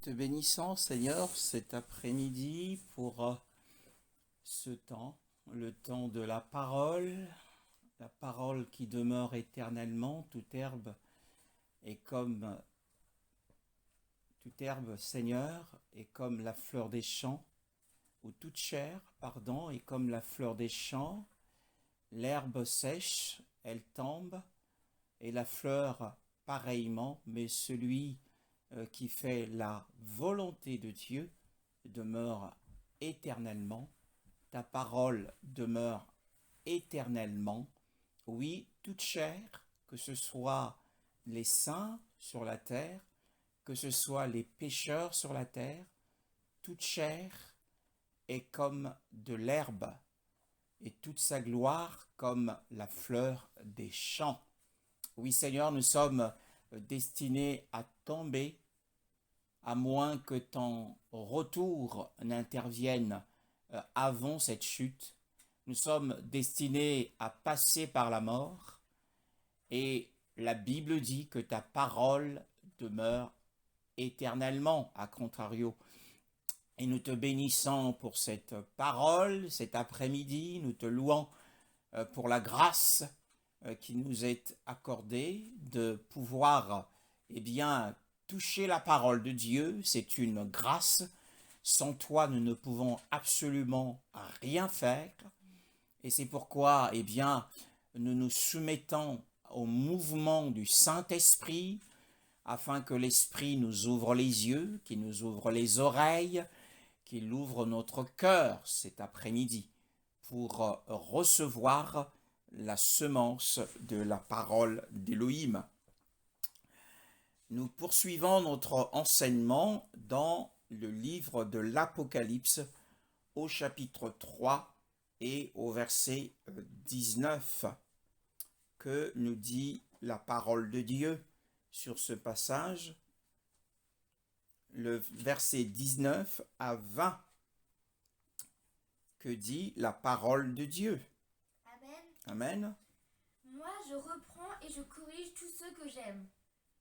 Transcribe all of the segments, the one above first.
Te bénissons, Seigneur, cet après-midi pour ce temps, le temps de la parole qui demeure éternellement. Toute herbe, Seigneur, est comme la fleur des champs, ou toute chair, pardon, est comme la fleur des champs. L'herbe sèche, elle tombe, et la fleur pareillement, mais celui qui fait la volonté de Dieu demeure éternellement. Ta parole demeure éternellement. Oui, toute chair, que ce soit les saints sur la terre, que ce soit les pécheurs sur la terre, toute chair est comme de l'herbe et toute sa gloire comme la fleur des champs. Oui, Seigneur, nous sommes destinés à tomber à moins que ton retour n'intervienne avant cette chute. Nous sommes destinés à passer par la mort et la Bible dit que ta parole demeure éternellement, à contrario. Et nous te bénissons pour cette parole, cet après-midi. Nous te louons pour la grâce qui nous est accordée de pouvoir, eh bien, toucher la parole de Dieu. C'est une grâce. Sans toi, nous ne pouvons absolument rien faire. Et c'est pourquoi, eh bien, nous nous soumettons au mouvement du Saint-Esprit afin que l'Esprit nous ouvre les yeux, qu'il nous ouvre les oreilles, qu'il ouvre notre cœur cet après-midi pour recevoir la semence de la parole d'Élohim. Nous poursuivons notre enseignement dans le livre de l'Apocalypse au chapitre 3 et au verset 19. Que nous dit la parole de Dieu sur ce passage? Le verset 19 à 20. Que dit la parole de Dieu? Amen. Amen. Moi, je reprends et je corrige tous ceux que j'aime.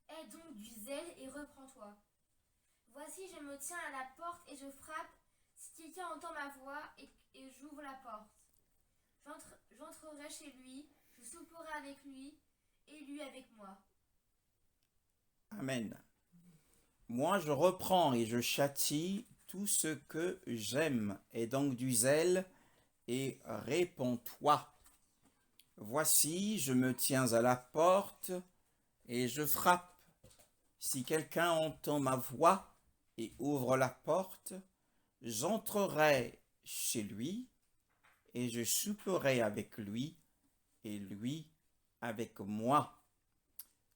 Aie donc du zèle et reprends-toi. Voici, je me tiens à la porte et je frappe. Si quelqu'un entend ma voix et j'ouvre la porte, j'entrerai chez lui, je souperai avec lui et lui avec moi. Amen. Moi, je reprends et je châtie tout ce que j'aime. Aie donc du zèle et réponds-toi. Voici, je me tiens à la porte et je frappe. Si quelqu'un entend ma voix et ouvre la porte, j'entrerai chez lui et je souperai avec lui et lui avec moi.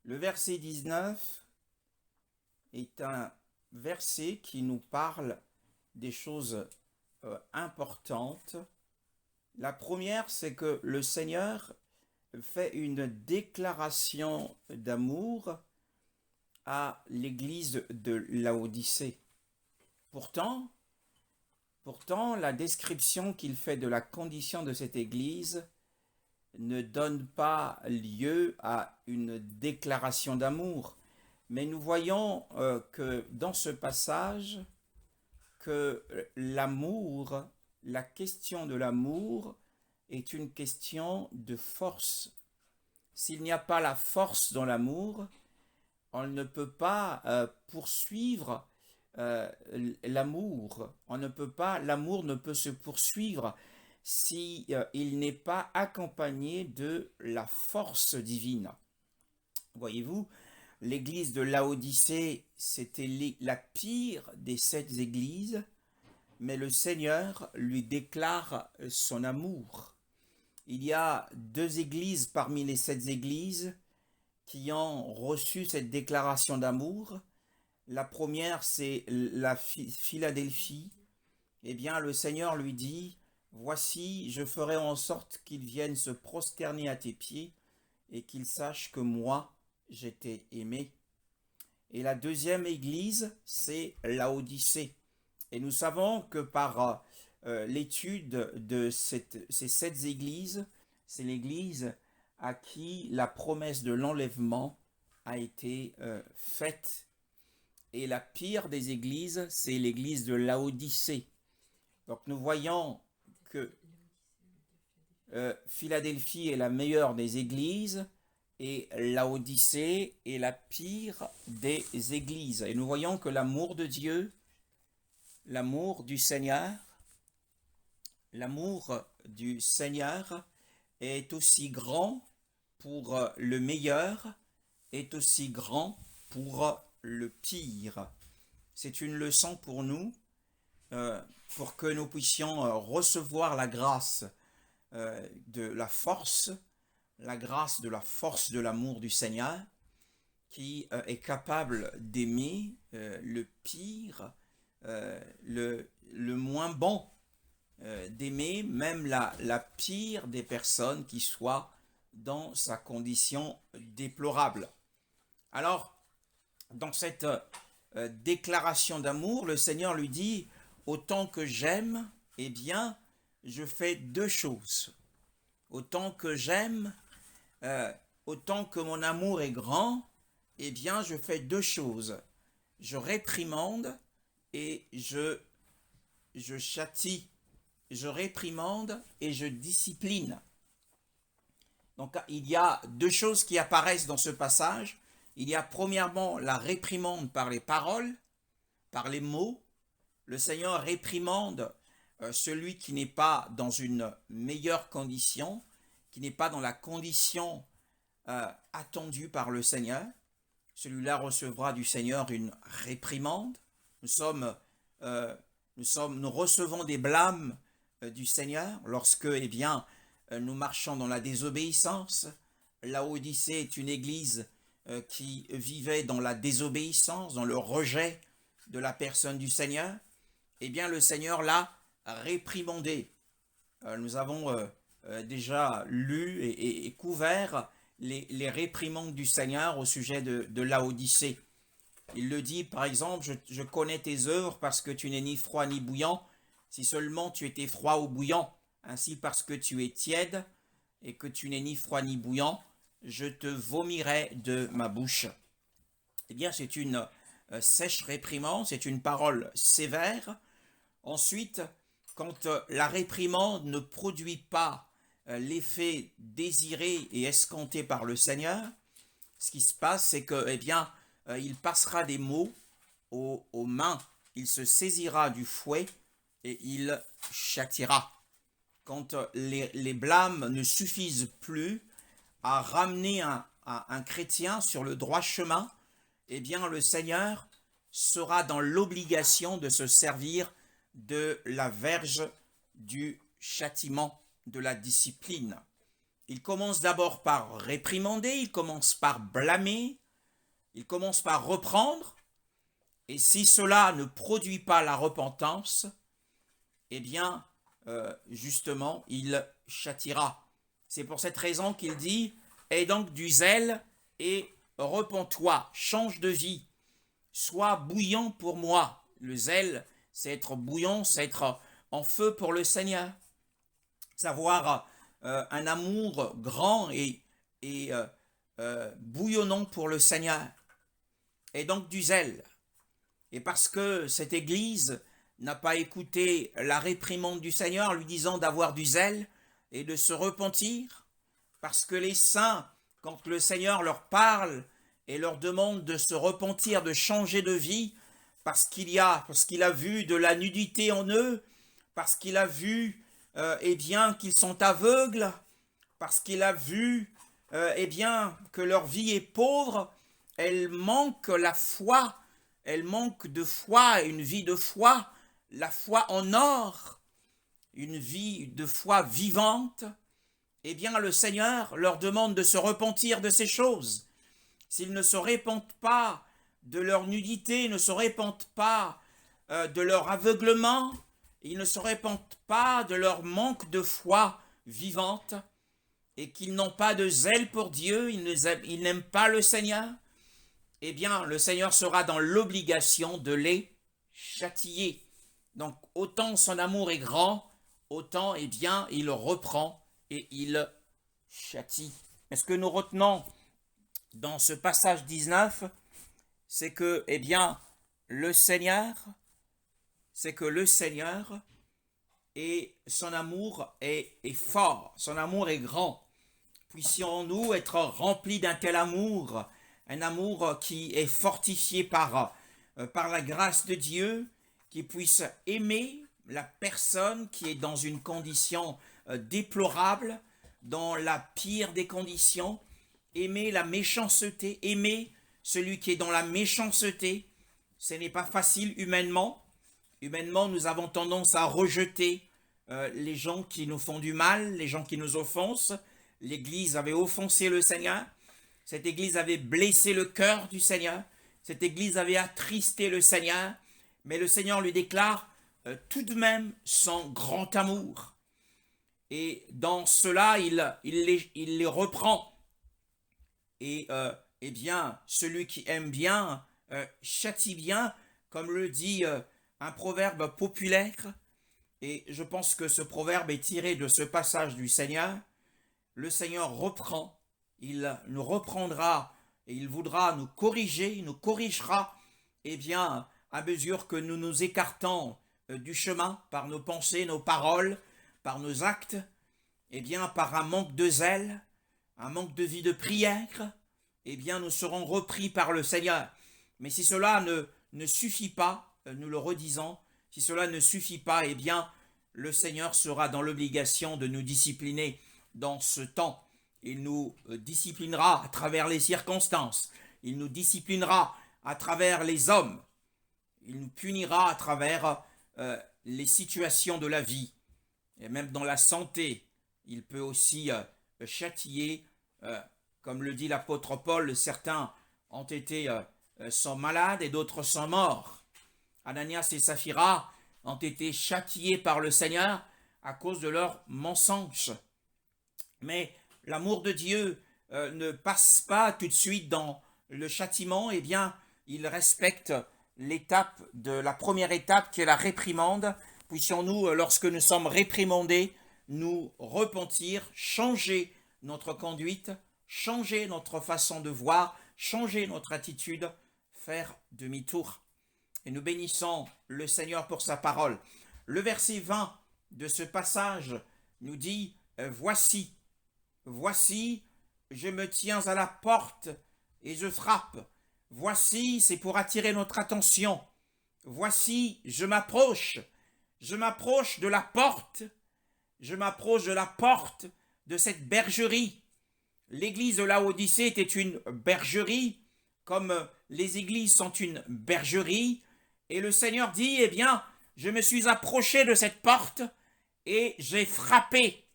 Le verset 19 est un verset qui nous parle des choses importantes. La première, c'est que le Seigneur fait une déclaration d'amour à l'église de Laodicée. Pourtant, la description qu'il fait de la condition de cette église ne donne pas lieu à une déclaration d'amour. Mais nous voyons que dans ce passage, que l'amour, la question de l'amour est une question de force. S'il n'y a pas la force dans l'amour, on ne peut pas poursuivre l'amour. L'amour ne peut se poursuivre si il n'est pas accompagné de la force divine. Voyez-vous, l'église de Laodicée, c'était la pire des 7 églises, mais le Seigneur lui déclare son amour. Il y a 2 églises parmi les 7 églises qui ont reçu cette déclaration d'amour. La première, c'est la Philadelphie. Eh bien, le Seigneur lui dit, voici, je ferai en sorte qu'ils viennent se prosterner à tes pieds et qu'ils sachent que moi, j'étais aimé. Et la deuxième église, c'est Laodicée. Et nous savons que par l'étude de ces 7 églises, c'est l'église à qui la promesse de l'enlèvement a été faite. et la pire des églises, c'est l'église de Laodicée. Donc nous voyons que Philadelphie est la meilleure des églises et Laodicée est la pire des églises. Et nous voyons que l'amour de Dieu, l'amour du Seigneur est aussi grand pour le meilleur, est aussi grand pour le pire. C'est une leçon pour nous, pour que nous puissions recevoir la grâce de la force de l'amour du Seigneur, qui est capable d'aimer le pire, le moins bon, d'aimer même la pire des personnes qui soient dans sa condition déplorable. Alors, dans cette déclaration d'amour, le Seigneur lui dit, autant que j'aime, eh bien, je fais deux choses. Autant que j'aime, autant que mon amour est grand, eh bien, je fais deux choses. Je réprimande et je châtie. Je réprimande et je discipline. Donc, il y a deux choses qui apparaissent dans ce passage. Il y a premièrement la réprimande par les paroles, par les mots. Le Seigneur réprimande celui qui n'est pas dans une meilleure condition, qui n'est pas dans la condition attendue par le Seigneur. Celui-là recevra du Seigneur une réprimande. Nous recevons des blâmes du Seigneur lorsque, eh bien, nous marchons dans la désobéissance. Laodicée est une église qui vivait dans la désobéissance, dans le rejet de la personne du Seigneur. Eh bien, le Seigneur l'a réprimandé. Nous avons déjà lu et couvert les réprimandes du Seigneur au sujet de Laodicée. Il le dit, par exemple, je connais tes œuvres parce que tu n'es ni froid ni bouillant. Si seulement tu étais froid ou bouillant, ainsi parce que tu es tiède et que tu n'es ni froid ni bouillant, je te vomirai de ma bouche. Eh bien, c'est une sèche réprimande, c'est une parole sévère. Ensuite, quand la réprimande ne produit pas l'effet désiré et escompté par le Seigneur, ce qui se passe, c'est que, eh bien, il passera des mots aux mains, il se saisira du fouet et il châtira. Quand les blâmes ne suffisent plus à ramener un chrétien sur le droit chemin, eh bien le Seigneur sera dans l'obligation de se servir de la verge du châtiment, de la discipline. Il commence d'abord par réprimander, il commence par blâmer, il commence par reprendre, et si cela ne produit pas la repentance, eh bien, justement, il châtira. C'est pour cette raison qu'il dit, aie donc du zèle et repens-toi, change de vie, sois bouillant pour moi. Le zèle, c'est être bouillant, c'est être en feu pour le Seigneur. Savoir un amour grand et bouillonnant pour le Seigneur. Et donc du zèle. Et parce que cette Église n'a pas écouté la réprimande du Seigneur lui disant d'avoir du zèle et de se repentir, parce que les saints, quand le Seigneur leur parle et leur demande de se repentir, de changer de vie, parce qu'il a vu de la nudité en eux, parce qu'il a vu eh bien qu'ils sont aveugles, parce qu'il a vu eh bien que leur vie est pauvre, elle manque la foi, elle manque de foi, une vie de foi, la foi en or, une vie de foi vivante. Eh bien le Seigneur leur demande de se repentir de ces choses. S'ils ne se repentent pas de leur nudité, ne se repentent pas de leur aveuglement, ils ne se repentent pas de leur manque de foi vivante, et qu'ils n'ont pas de zèle pour Dieu, ils n'aiment pas le Seigneur, eh bien le Seigneur sera dans l'obligation de les châtier. Donc autant son amour est grand, autant eh bien il reprend et il châtie. Mais ce que nous retenons dans ce passage 19, c'est que eh bien le Seigneur, c'est que le Seigneur et son amour est fort, son amour est grand. Puissions-nous être remplis d'un tel amour, un amour qui est fortifié par la grâce de Dieu, qui puisse aimer la personne qui est dans une condition déplorable, dans la pire des conditions, aimer la méchanceté, aimer celui qui est dans la méchanceté. Ce n'est pas facile humainement. Humainement, nous avons tendance à rejeter les gens qui nous font du mal, les gens qui nous offensent. L'Église avait offensé le Seigneur. Cette Église avait blessé le cœur du Seigneur. Cette Église avait attristé le Seigneur. Mais le Seigneur lui déclare tout de même son grand amour. Et dans cela, il les reprend. Et eh bien, celui qui aime bien châtie bien, comme le dit un proverbe populaire. Et je pense que ce proverbe est tiré de ce passage du Seigneur. Le Seigneur reprend, il nous reprendra et il voudra nous corriger, il nous corrigera, eh bien, à mesure que nous nous écartons du chemin par nos pensées, nos paroles, par nos actes, eh bien, par un manque de zèle, un manque de vie de prière, eh bien, nous serons repris par le Seigneur. Mais si cela ne suffit pas, nous le redisons, si cela ne suffit pas, eh bien, le Seigneur sera dans l'obligation de nous discipliner dans ce temps. Il nous disciplinera à travers les circonstances. Il nous disciplinera à travers les hommes. Il nous punira à travers les situations de la vie. Et même dans la santé, il peut aussi châtier. Comme le dit l'apôtre Paul, certains sont malades et d'autres sont morts. Ananias et Saphira ont été châtiés par le Seigneur à cause de leurs mensonges. Mais l'amour de Dieu ne passe pas tout de suite dans le châtiment, eh bien, il respecte la première étape qui est la réprimande. Puissions-nous, lorsque nous sommes réprimandés, nous repentir, changer notre conduite, changer notre façon de voir, changer notre attitude, faire demi-tour. Et nous bénissons le Seigneur pour sa parole. Le verset 20 de ce passage nous dit « Voici, je me tiens à la porte et je frappe. Voici, c'est pour attirer notre attention. Voici, je m'approche de la porte. Je m'approche de la porte de cette bergerie. » L'église de Laodicée était une bergerie, comme les églises sont une bergerie. Et le Seigneur dit, eh bien, je me suis approché de cette porte et j'ai frappé.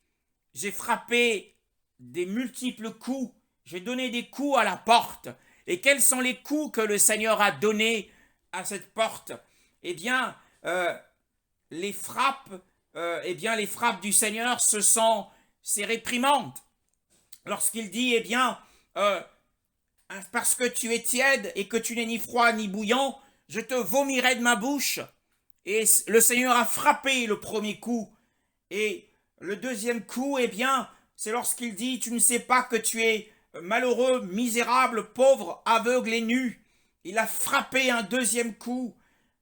J'ai frappé des multiples coups. J'ai donné des coups à la porte. Et quels sont les coups que le Seigneur a donnés à cette porte? Eh bien, les frappes du Seigneur, ce sont ses réprimandes. Lorsqu'il dit, eh bien, parce que tu es tiède et que tu n'es ni froid ni bouillant, je te vomirai de ma bouche. Et le Seigneur a frappé le premier coup. Et le deuxième coup, eh bien, c'est lorsqu'il dit, tu ne sais pas que tu es malheureux, misérable, pauvre, aveugle et nu. Il a frappé un deuxième coup.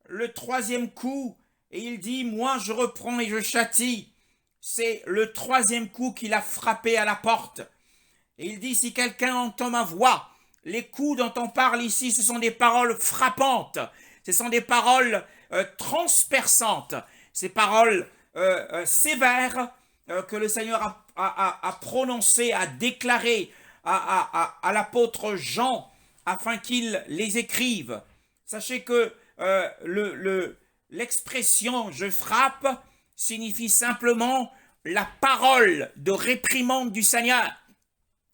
Le troisième coup, et il dit, moi je reprends et je châtie. C'est le troisième coup qu'il a frappé à la porte. Et il dit, si quelqu'un entend ma voix, les coups dont on parle ici, ce sont des paroles frappantes, ce sont des paroles transperçantes, ces paroles sévères que le Seigneur a prononcées, a déclarées à l'apôtre Jean, afin qu'il les écrive. Sachez que l'expression « je frappe » signifie simplement la parole de réprimande du Seigneur.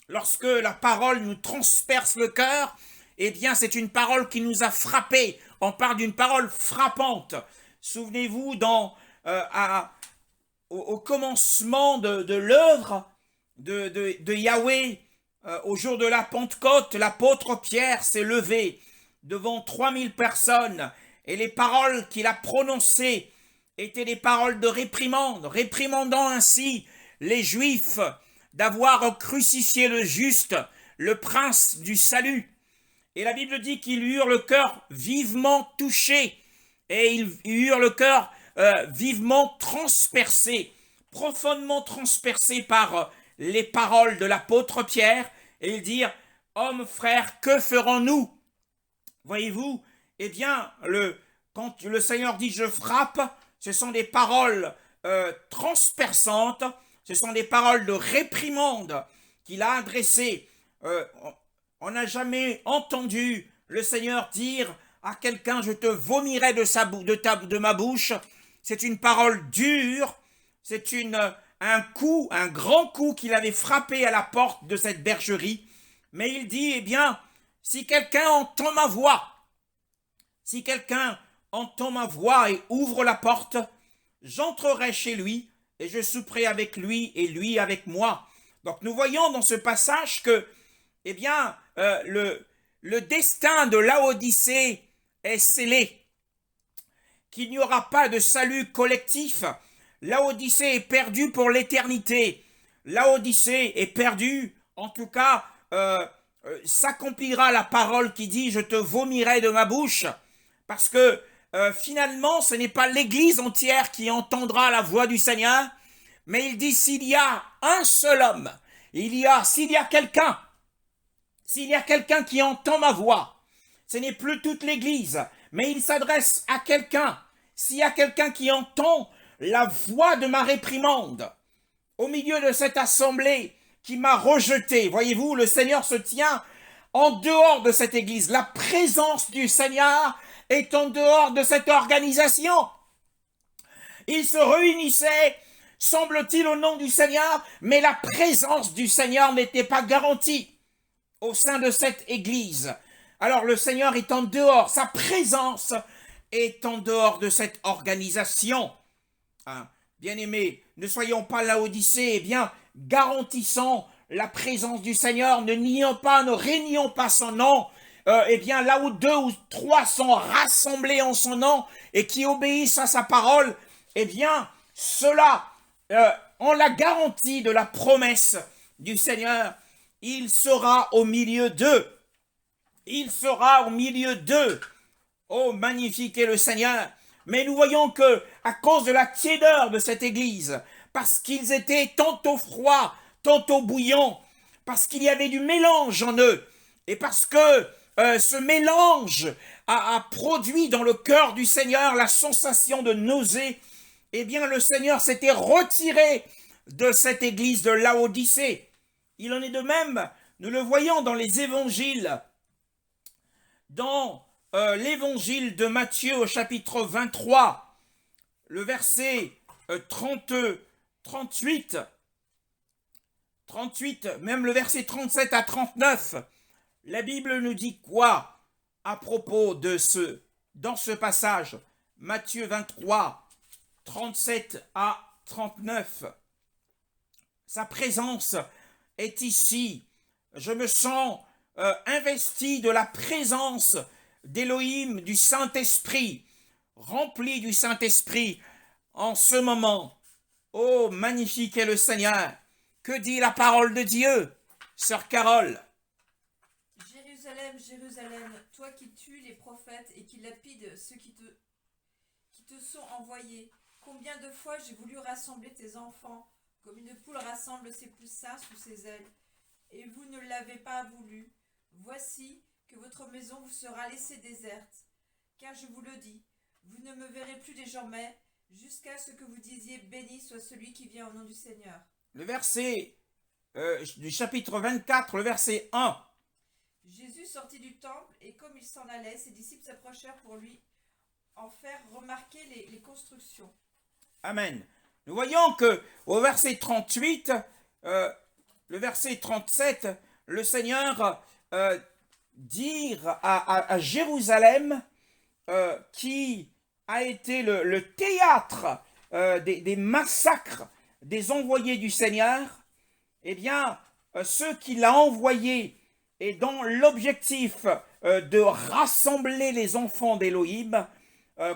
Lorsque la parole nous transperce le cœur, eh bien c'est une parole qui nous a frappés. On parle d'une parole frappante. Souvenez-vous, au commencement de l'œuvre de Yahweh, au jour de la Pentecôte, l'apôtre Pierre s'est levé devant 3000 personnes et les paroles qu'il a prononcées étaient des paroles de réprimande, réprimandant ainsi les Juifs d'avoir crucifié le juste, le prince du salut. Et la Bible dit qu'ils eurent le cœur vivement touché. Et ils eurent le cœur vivement transpercé, profondément transpercé par les paroles de l'apôtre Pierre. Et ils dirent, hommes, frères, que ferons-nous? Voyez-vous, eh bien, quand le Seigneur dit je frappe, ce sont des paroles transperçantes, ce sont des paroles de réprimande qu'il a adressées. On n'a jamais entendu le Seigneur dire à quelqu'un je te vomirai de ma bouche. C'est une parole dure, c'est un coup, un grand coup qu'il avait frappé à la porte de cette bergerie. Mais il dit, eh bien, si quelqu'un entend ma voix, et ouvre la porte, j'entrerai chez lui et je souperai avec lui et lui avec moi. Donc nous voyons dans ce passage que, eh bien, le destin de Laodicée est scellé, qu'il n'y aura pas de salut collectif. Laodicée est perdue pour l'éternité. Laodicée est perdue, en tout cas, s'accomplira la parole qui dit « Je te vomirai de ma bouche », parce que finalement, ce n'est pas l'Église entière qui entendra la voix du Seigneur, mais il dit s'il y a un seul homme, s'il y a quelqu'un qui entend ma voix, ce n'est plus toute l'Église, mais il s'adresse à quelqu'un. S'il y a quelqu'un qui entend la voix de ma réprimande au milieu de cette assemblée qui m'a rejeté, voyez-vous, le Seigneur se tient en dehors de cette Église. La présence du Seigneur est en dehors de cette organisation. Ils se réunissaient, semble-t-il, au nom du Seigneur, mais la présence du Seigneur n'était pas garantie au sein de cette Église. Alors le Seigneur est en dehors, sa présence est en dehors de cette organisation. Hein, bien-aimés, ne soyons pas Laodicée, eh bien, garantissons la présence du Seigneur, ne rénions pas son nom. Eh bien, là où 2 ou 3 sont rassemblés en son nom et qui obéissent à sa parole, eh bien, cela, ont la garantie de la promesse du Seigneur. Il sera au milieu d'eux. Il sera au milieu d'eux. Oh, magnifique est le Seigneur. Mais nous voyons que, à cause de la tiédeur de cette Église, parce qu'ils étaient tantôt froids, tantôt bouillants, parce qu'il y avait du mélange en eux, et parce que ce mélange a produit dans le cœur du Seigneur la sensation de nausée, eh bien le Seigneur s'était retiré de cette Église de Laodicée. Il en est de même, nous le voyons dans les évangiles, dans l'évangile de Matthieu au chapitre 23, le verset 38, même le verset 37 à 39, la Bible nous dit quoi à propos dans ce passage, Matthieu 23, 37 à 39. Sa présence est ici. Je me sens investi de la présence d'Élohim, du Saint-Esprit, rempli du Saint-Esprit en ce moment. Oh, magnifique est le Seigneur! Que dit la parole de Dieu, sœur Carole? Jérusalem, Jérusalem, toi qui tues les prophètes et qui lapides ceux qui te sont envoyés, combien de fois j'ai voulu rassembler tes enfants, comme une poule rassemble ses poussins sous ses ailes, et vous ne l'avez pas voulu. Voici que votre maison vous sera laissée déserte, car je vous le dis, vous ne me verrez plus désormais, jusqu'à ce que vous disiez « Béni soit celui qui vient au nom du Seigneur ». Le verset du chapitre 24, le verset 1. Jésus sortit du temple, et comme il s'en allait, ses disciples s'approchèrent pour lui en faire remarquer les constructions. Amen. Nous voyons que au verset 38, le verset 37, le Seigneur dit à Jérusalem, qui a été le théâtre des massacres des envoyés du Seigneur, eh bien, ceux qu'il a envoyés et dans l'objectif de rassembler les enfants d'Élohim,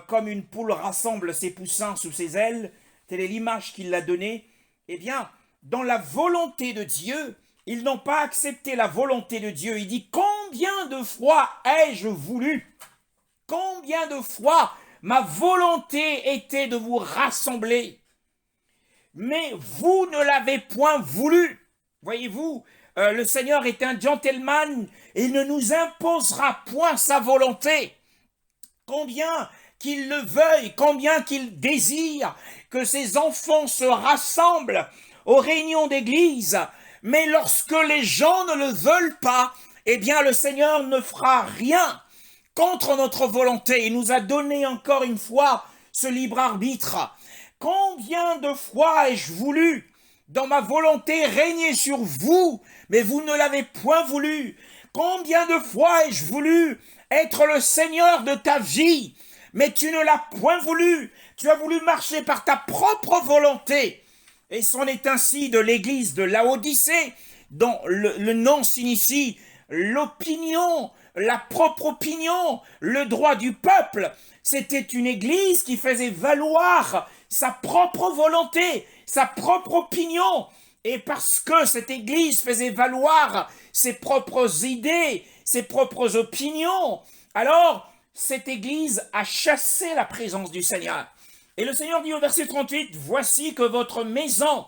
comme une poule rassemble ses poussins sous ses ailes, telle est l'image qu'il a donnée, eh bien, dans la volonté de Dieu, ils n'ont pas accepté la volonté de Dieu. Il dit, quand Combien de fois ai-je voulu? Combien de fois ma volonté était de vous rassembler? Mais vous ne l'avez point voulu. Voyez-vous, le Seigneur est un gentleman et il ne nous imposera point sa volonté. Combien qu'il le veuille, combien qu'il désire que ses enfants se rassemblent aux réunions d'église, mais lorsque les gens ne le veulent pas, eh bien le Seigneur ne fera rien contre notre volonté. Il nous a donné encore une fois ce libre arbitre. Combien de fois ai-je voulu dans ma volonté régner sur vous, mais vous ne l'avez point voulu. Combien de fois ai-je voulu être le Seigneur de ta vie, mais tu ne l'as point voulu. Tu as voulu marcher par ta propre volonté. Et c'en est ainsi de l'église de Laodicée, dont le nom signifie l'opinion, la propre opinion, le droit du peuple. C'était une église qui faisait valoir sa propre volonté, sa propre opinion. Et parce que cette église faisait valoir ses propres idées, ses propres opinions, alors cette église a chassé la présence du Seigneur. Et le Seigneur dit au verset 38, « Voici que votre maison,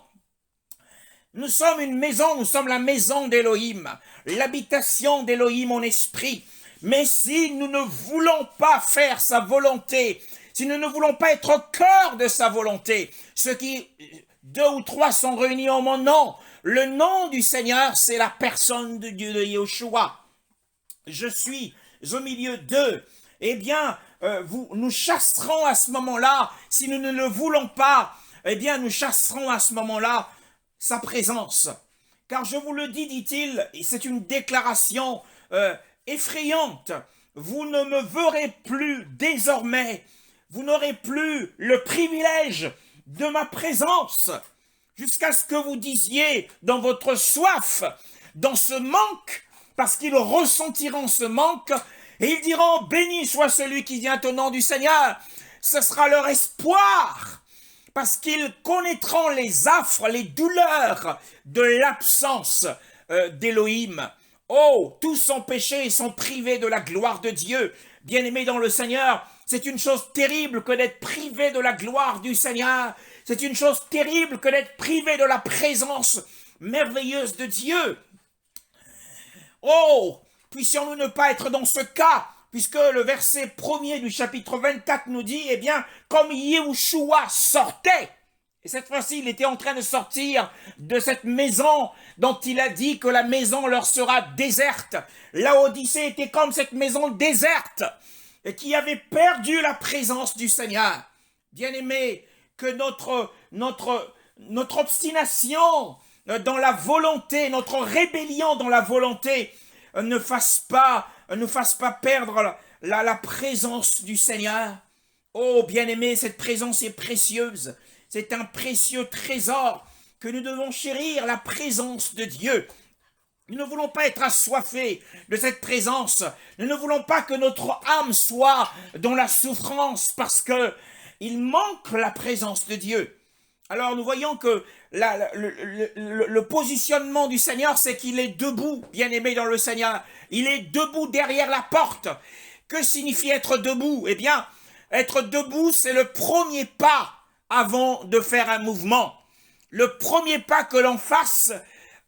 nous sommes une maison, nous sommes la maison d'Élohim, l'habitation d'Élohim en esprit. Mais si nous ne voulons pas faire sa volonté, si nous ne voulons pas être au cœur de sa volonté, ce qui, 2 ou 3 sont réunis en mon nom, le nom du Seigneur, c'est la personne de Dieu de Yeshua. Je suis au milieu d'eux. Eh bien, nous chasserons à ce moment-là, si nous ne le voulons pas, eh bien, nous chasserons à ce moment-là sa présence. Car je vous le dis, dit-il, et c'est une déclaration effrayante, vous ne me verrez plus désormais, vous n'aurez plus le privilège de ma présence, jusqu'à ce que vous disiez dans votre soif, dans ce manque, parce qu'ils ressentiront ce manque, et ils diront, béni soit celui qui vient au nom du Seigneur. Ce sera leur espoir, parce qu'ils connaîtront les affres, les douleurs de l'absence d'Élohim. Oh, tous sont péchés et sont privés de la gloire de Dieu. Bien-aimés dans le Seigneur, c'est une chose terrible que d'être privé de la gloire du Seigneur. C'est une chose terrible que d'être privé de la présence merveilleuse de Dieu. Oh, puissions-nous ne pas être dans ce cas, puisque le verset 1er du chapitre 24 nous dit, eh bien, comme Yeshua sortait, et cette fois-ci, il était en train de sortir de cette maison dont il a dit que la maison leur sera déserte. Laodicée était comme cette maison déserte et qui avait perdu la présence du Seigneur. Bien-aimés, que notre obstination dans la volonté, notre rébellion dans la volonté ne fasse pas perdre la présence du Seigneur. Oh, bien-aimés, cette présence est précieuse. C'est un précieux trésor que nous devons chérir, la présence de Dieu. Nous ne voulons pas être assoiffés de cette présence. Nous ne voulons pas que notre âme soit dans la souffrance parce que il manque la présence de Dieu. Alors nous voyons que le positionnement du Seigneur, c'est qu'il est debout, bien-aimé dans le Seigneur. Il est debout derrière la porte. Que signifie être debout? Eh bien, être debout, c'est le premier pas avant de faire un mouvement. Le premier pas que l'on fasse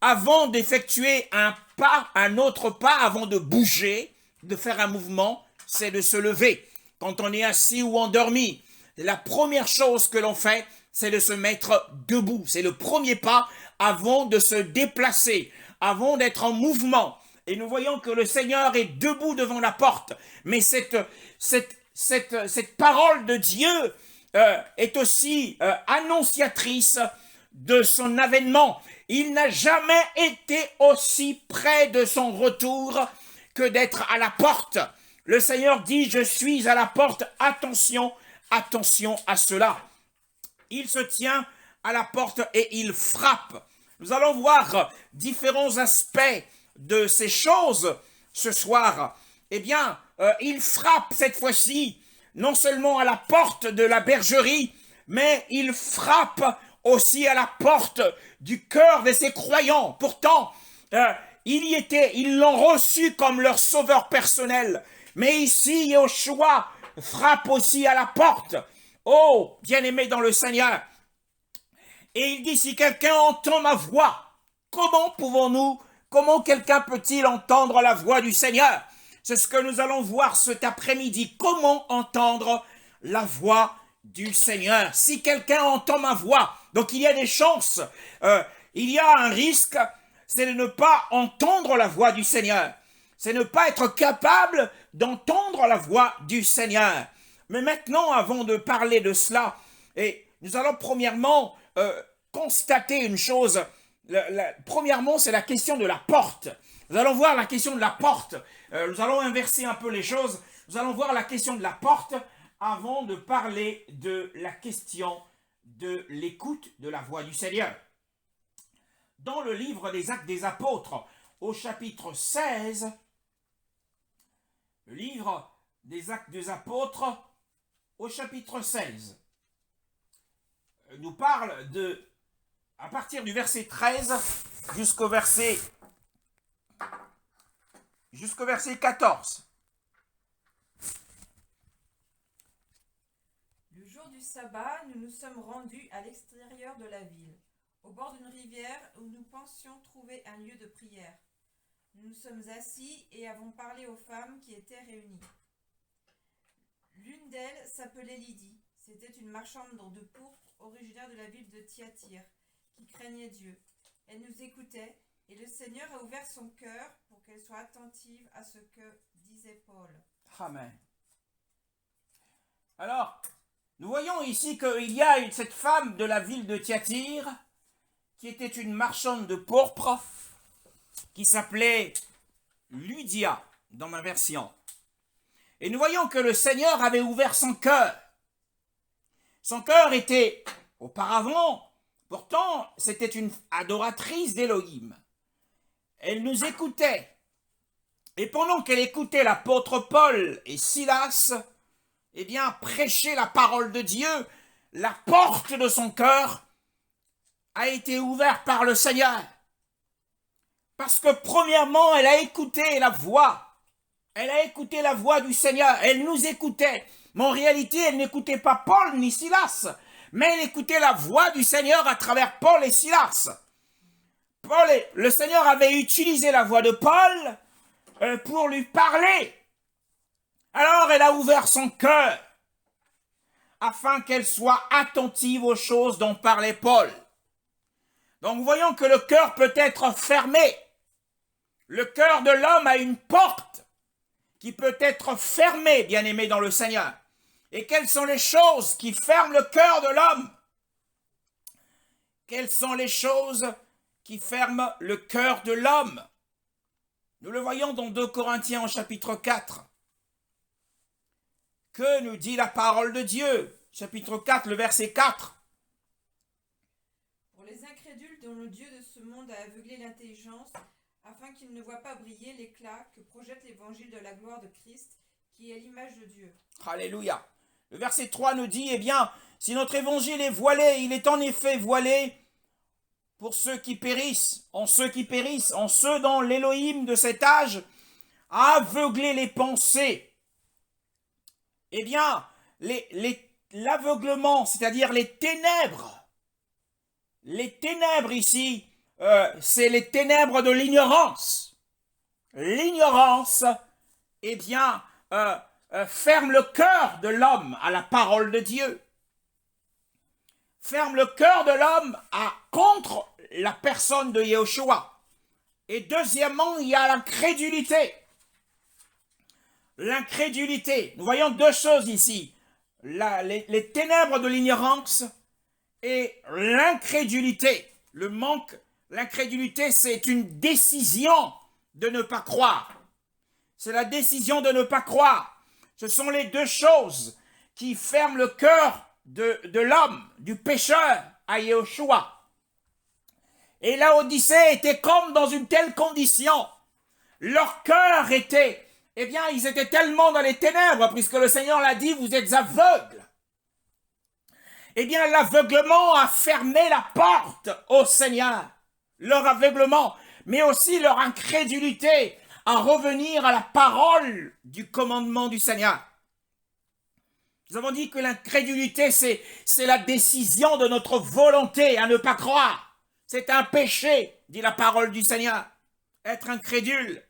avant d'effectuer un autre pas, avant de bouger, de faire un mouvement, c'est de se lever. Quand on est assis ou endormi, la première chose que l'on fait, c'est de se mettre debout. C'est le premier pas avant de se déplacer, avant d'être en mouvement. Et nous voyons que le Seigneur est debout devant la porte. Mais cette parole de Dieu est aussi annonciatrice de son avènement. Il n'a jamais été aussi près de son retour que d'être à la porte. Le Seigneur dit, je suis à la porte, attention, attention à cela. Il se tient à la porte et il frappe. Nous allons voir différents aspects de ces choses ce soir. Eh bien, il frappe cette fois-ci non seulement à la porte de la bergerie, mais il frappe aussi à la porte du cœur de ses croyants. Pourtant, ils l'ont reçu comme leur sauveur personnel. Mais ici, Yahushua frappe aussi à la porte. Oh, bien-aimé dans le Seigneur. Et il dit, si quelqu'un entend ma voix, comment quelqu'un peut-il entendre la voix du Seigneur? C'est ce que nous allons voir cet après-midi. Comment entendre la voix du Seigneur? Si quelqu'un entend ma voix, donc il y a des chances, il y a un risque, c'est de ne pas entendre la voix du Seigneur. C'est ne pas être capable d'entendre la voix du Seigneur. Mais maintenant, avant de parler de cela, et nous allons premièrement constater une chose. Premièrement, c'est la question de la porte. Nous allons voir la question de la porte. Nous allons inverser un peu les choses. Nous allons voir la question de la porte avant de parler de la question de l'écoute de la voix du Seigneur. Dans le livre des Actes des Apôtres, au chapitre 16, le livre des Actes des Apôtres, au chapitre 16, nous parle à partir du verset 13 jusqu'au verset 14. Le jour du sabbat, nous nous sommes rendus à l'extérieur de la ville, au bord d'une rivière où nous pensions trouver un lieu de prière. Nous nous sommes assis et avons parlé aux femmes qui étaient réunies. L'une d'elles s'appelait Lydie. C'était une marchande de pourpre originaire de la ville de Thyatire, qui craignait Dieu. Elle nous écoutait, et le Seigneur a ouvert son cœur pour qu'elle soit attentive à ce que disait Paul. Amen. Alors, nous voyons ici qu'il y a cette femme de la ville de Thyatire, qui était une marchande de pourpre, qui s'appelait Lydia, dans ma version. Et nous voyons que le Seigneur avait ouvert son cœur. Son cœur était, auparavant, pourtant, c'était une adoratrice d'Élohim. Elle nous écoutait. Et pendant qu'elle écoutait l'apôtre Paul et Silas, eh bien, prêcher la parole de Dieu, la porte de son cœur a été ouverte par le Seigneur. Parce que premièrement, elle a écouté la voix. Elle a écouté la voix du Seigneur. Elle nous écoutait. Mais en réalité, elle n'écoutait pas Paul ni Silas. Mais elle écoutait la voix du Seigneur à travers Paul et Silas. Le Seigneur avait utilisé la voix de Paul pour lui parler. Alors elle a ouvert son cœur afin qu'elle soit attentive aux choses dont parlait Paul. Donc voyons que le cœur peut être fermé. Le cœur de l'homme a une porte qui peut être fermée, bien-aimé dans le Seigneur. Et quelles sont les choses qui ferment le cœur de l'homme? Quelles sont les choses qui ferment le cœur de l'homme? Nous le voyons dans 2 Corinthiens au chapitre 4. Que nous dit la parole de Dieu? Chapitre 4, le verset 4. Pour les incrédules dont le Dieu de ce monde a aveuglé l'intelligence, afin qu'ils ne voient pas briller l'éclat que projette l'évangile de la gloire de Christ, qui est l'image de Dieu. Alléluia. Le verset 3 nous dit, eh bien, si notre évangile est voilé, il est en effet voilé pour ceux qui périssent, en ceux dont l'Élohim de cet âge a aveuglé les pensées. Eh bien, l'aveuglement, c'est-à-dire les ténèbres ici, c'est les ténèbres de l'ignorance. L'ignorance, eh bien, ferme le cœur de l'homme à la parole de Dieu. Ferme le cœur de l'homme contre la personne de Yahushua. Et deuxièmement, il y a l'incrédulité. L'incrédulité. Nous voyons deux choses ici. Les ténèbres de l'ignorance et l'incrédulité. Le manque, l'incrédulité, c'est une décision de ne pas croire. C'est la décision de ne pas croire. Ce sont les deux choses qui ferment le cœur de l'homme, du pécheur à Yahushua. Et la Odyssée était comme dans une telle condition. Leur cœur était, eh bien, ils étaient tellement dans les ténèbres, puisque le Seigneur l'a dit, vous êtes aveugles. Eh bien, l'aveuglement a fermé la porte au Seigneur. Leur aveuglement. mais aussi leur incrédulité à revenir à la parole du commandement du Seigneur. Nous avons dit que l'incrédulité, c'est la décision de notre volonté à ne pas croire. C'est un péché, dit la parole du Seigneur. Être incrédule,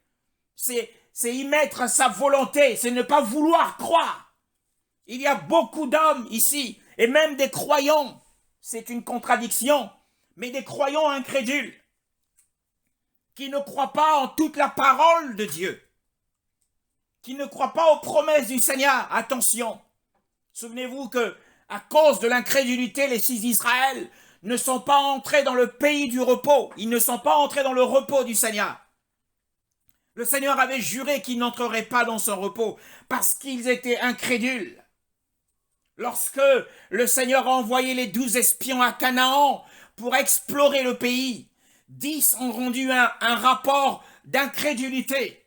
c'est y mettre sa volonté, c'est ne pas vouloir croire. Il y a beaucoup d'hommes ici, et même des croyants, c'est une contradiction, mais des croyants incrédules, qui ne croient pas en toute la parole de Dieu, qui ne croient pas aux promesses du Seigneur. Attention, souvenez-vous que à cause de l'incrédulité, les fils d'Israël ne sont pas entrés dans le pays du repos. Ils ne sont pas entrés dans le repos du Seigneur. Le Seigneur avait juré qu'ils n'entreraient pas dans son repos parce qu'ils étaient incrédules. Lorsque le Seigneur a envoyé les 12 espions à Canaan pour explorer le pays, 10 ont rendu un rapport d'incrédulité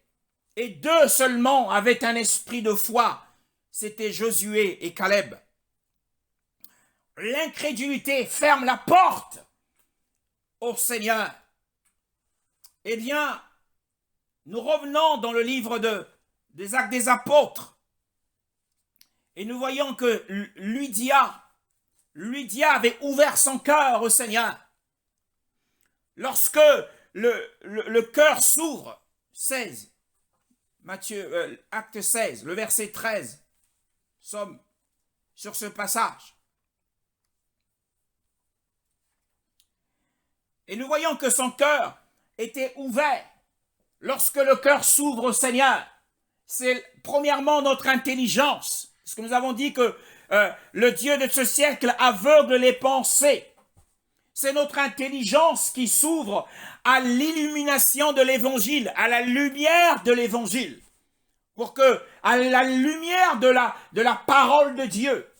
et 2 seulement avaient un esprit de foi. C'était Josué et Caleb. L'incrédulité ferme la porte au Seigneur. Eh bien, nous revenons dans le livre des Actes des Apôtres et nous voyons que Lydia avait ouvert son cœur au Seigneur. Lorsque le cœur s'ouvre, 16, Acte 16, le verset 13, nous sommes sur ce passage. Et nous voyons que son cœur était ouvert. Lorsque le cœur s'ouvre au Seigneur, c'est premièrement notre intelligence. Parce que nous avons dit que le Dieu de ce siècle aveugle les pensées. C'est notre intelligence qui s'ouvre à l'illumination de l'Évangile, à la lumière de l'Évangile. Pour que, à la lumière de la parole de Dieu,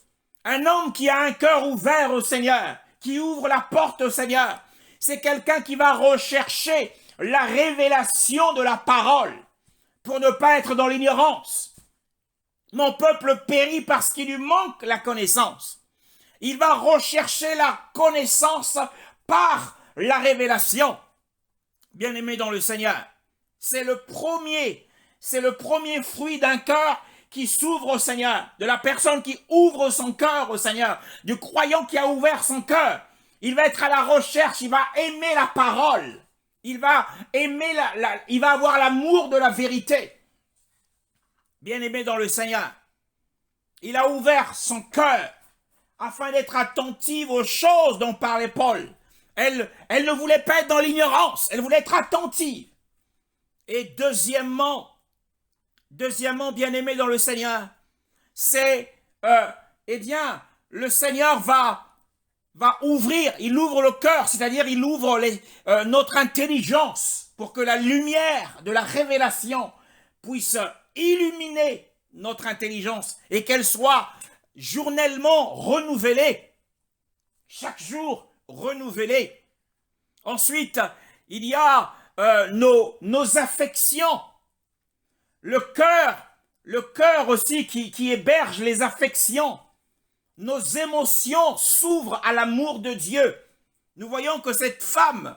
un homme qui a un cœur ouvert au Seigneur, qui ouvre la porte au Seigneur, c'est quelqu'un qui va rechercher la révélation de la parole pour ne pas être dans l'ignorance. Mon peuple périt parce qu'il lui manque la connaissance. Il va rechercher la connaissance par la révélation. Bien-aimé dans le Seigneur, c'est le premier fruit d'un cœur qui s'ouvre au Seigneur, de la personne qui ouvre son cœur au Seigneur, du croyant qui a ouvert son cœur. Il va être à la recherche, il va aimer la parole, il va aimer il va avoir l'amour de la vérité. Bien-aimé dans le Seigneur, il a ouvert son cœur afin d'être attentive aux choses dont parlait Paul. Elle ne voulait pas être dans l'ignorance, elle voulait être attentive. Et deuxièmement, bien-aimé dans le Seigneur, c'est, le Seigneur va ouvrir, il ouvre le cœur, c'est-à-dire il ouvre notre intelligence pour que la lumière de la révélation puisse illuminer notre intelligence et qu'elle soit journellement renouvelée, chaque jour renouvelée. Ensuite, il y a nos affections, le cœur aussi qui héberge les affections. Nos émotions s'ouvrent à l'amour de Dieu. Nous voyons que cette femme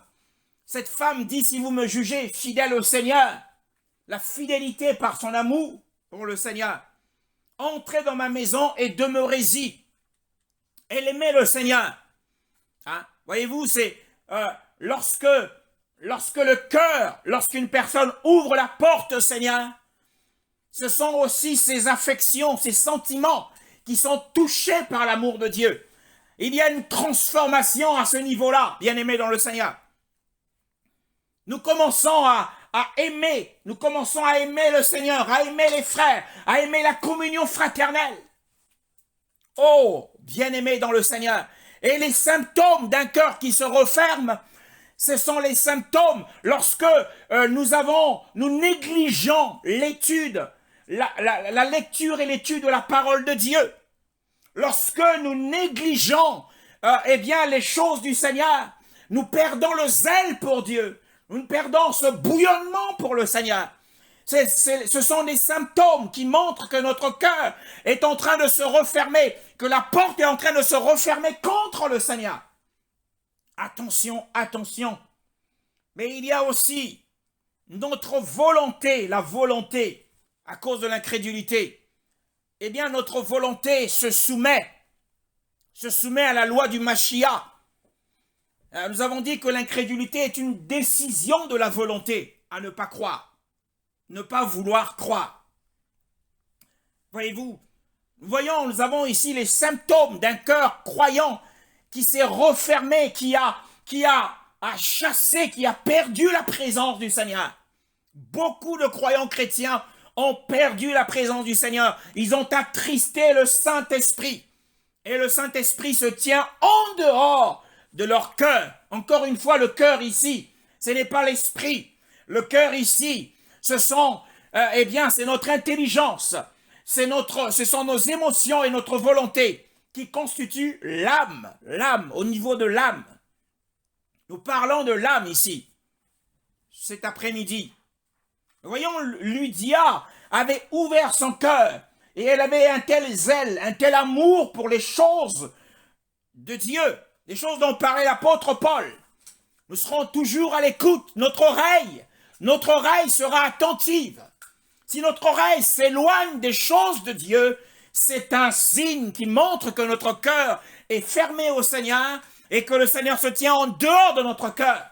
dit, si vous me jugez fidèle au Seigneur, la fidélité par son amour pour le Seigneur. Entrez dans ma maison et demeurez-y. Elle aimait le Seigneur. Hein? Voyez-vous, c'est lorsque le cœur, lorsqu'une personne ouvre la porte au Seigneur, ce sont aussi ses affections, ses sentiments qui sont touchés par l'amour de Dieu. Il y a une transformation à ce niveau-là, bien-aimés dans le Seigneur. Nous commençons à aimer le Seigneur, à aimer les frères, à aimer la communion fraternelle. Oh, bien-aimés dans le Seigneur. Et les symptômes d'un cœur qui se referme, ce sont les symptômes lorsque nous négligeons l'étude, la lecture et l'étude de la parole de Dieu. Lorsque nous négligeons les choses du Seigneur, nous perdons le zèle pour Dieu. Nous perdons ce bouillonnement pour le Seigneur. Ce sont des symptômes qui montrent que notre cœur est en train de se refermer, que la porte est en train de se refermer contre le Seigneur. Attention, attention. Mais il y a aussi notre volonté, la volonté, à cause de l'incrédulité. Eh bien, notre volonté se soumet à la loi du Mashiach. Nous avons dit que l'incrédulité est une décision de la volonté à ne pas croire, ne pas vouloir croire. Voyez-vous, nous avons ici les symptômes d'un cœur croyant qui s'est refermé, qui a chassé, qui a perdu la présence du Seigneur. Beaucoup de croyants chrétiens ont perdu la présence du Seigneur. Ils ont attristé le Saint-Esprit. Et le Saint-Esprit se tient en dehors de leur cœur. Encore une fois, le cœur ici, ce n'est pas l'esprit. Le cœur ici, c'est notre intelligence. Ce sont nos émotions et notre volonté qui constituent l'âme, au niveau de l'âme. Nous parlons de l'âme ici, cet après-midi. Voyons, Lydia avait ouvert son cœur et elle avait un tel zèle, un tel amour pour les choses de Dieu, les choses dont parlait l'apôtre Paul. Nous serons toujours à l'écoute, notre oreille sera attentive. Si notre oreille s'éloigne des choses de Dieu, c'est un signe qui montre que notre cœur est fermé au Seigneur et que le Seigneur se tient en dehors de notre cœur.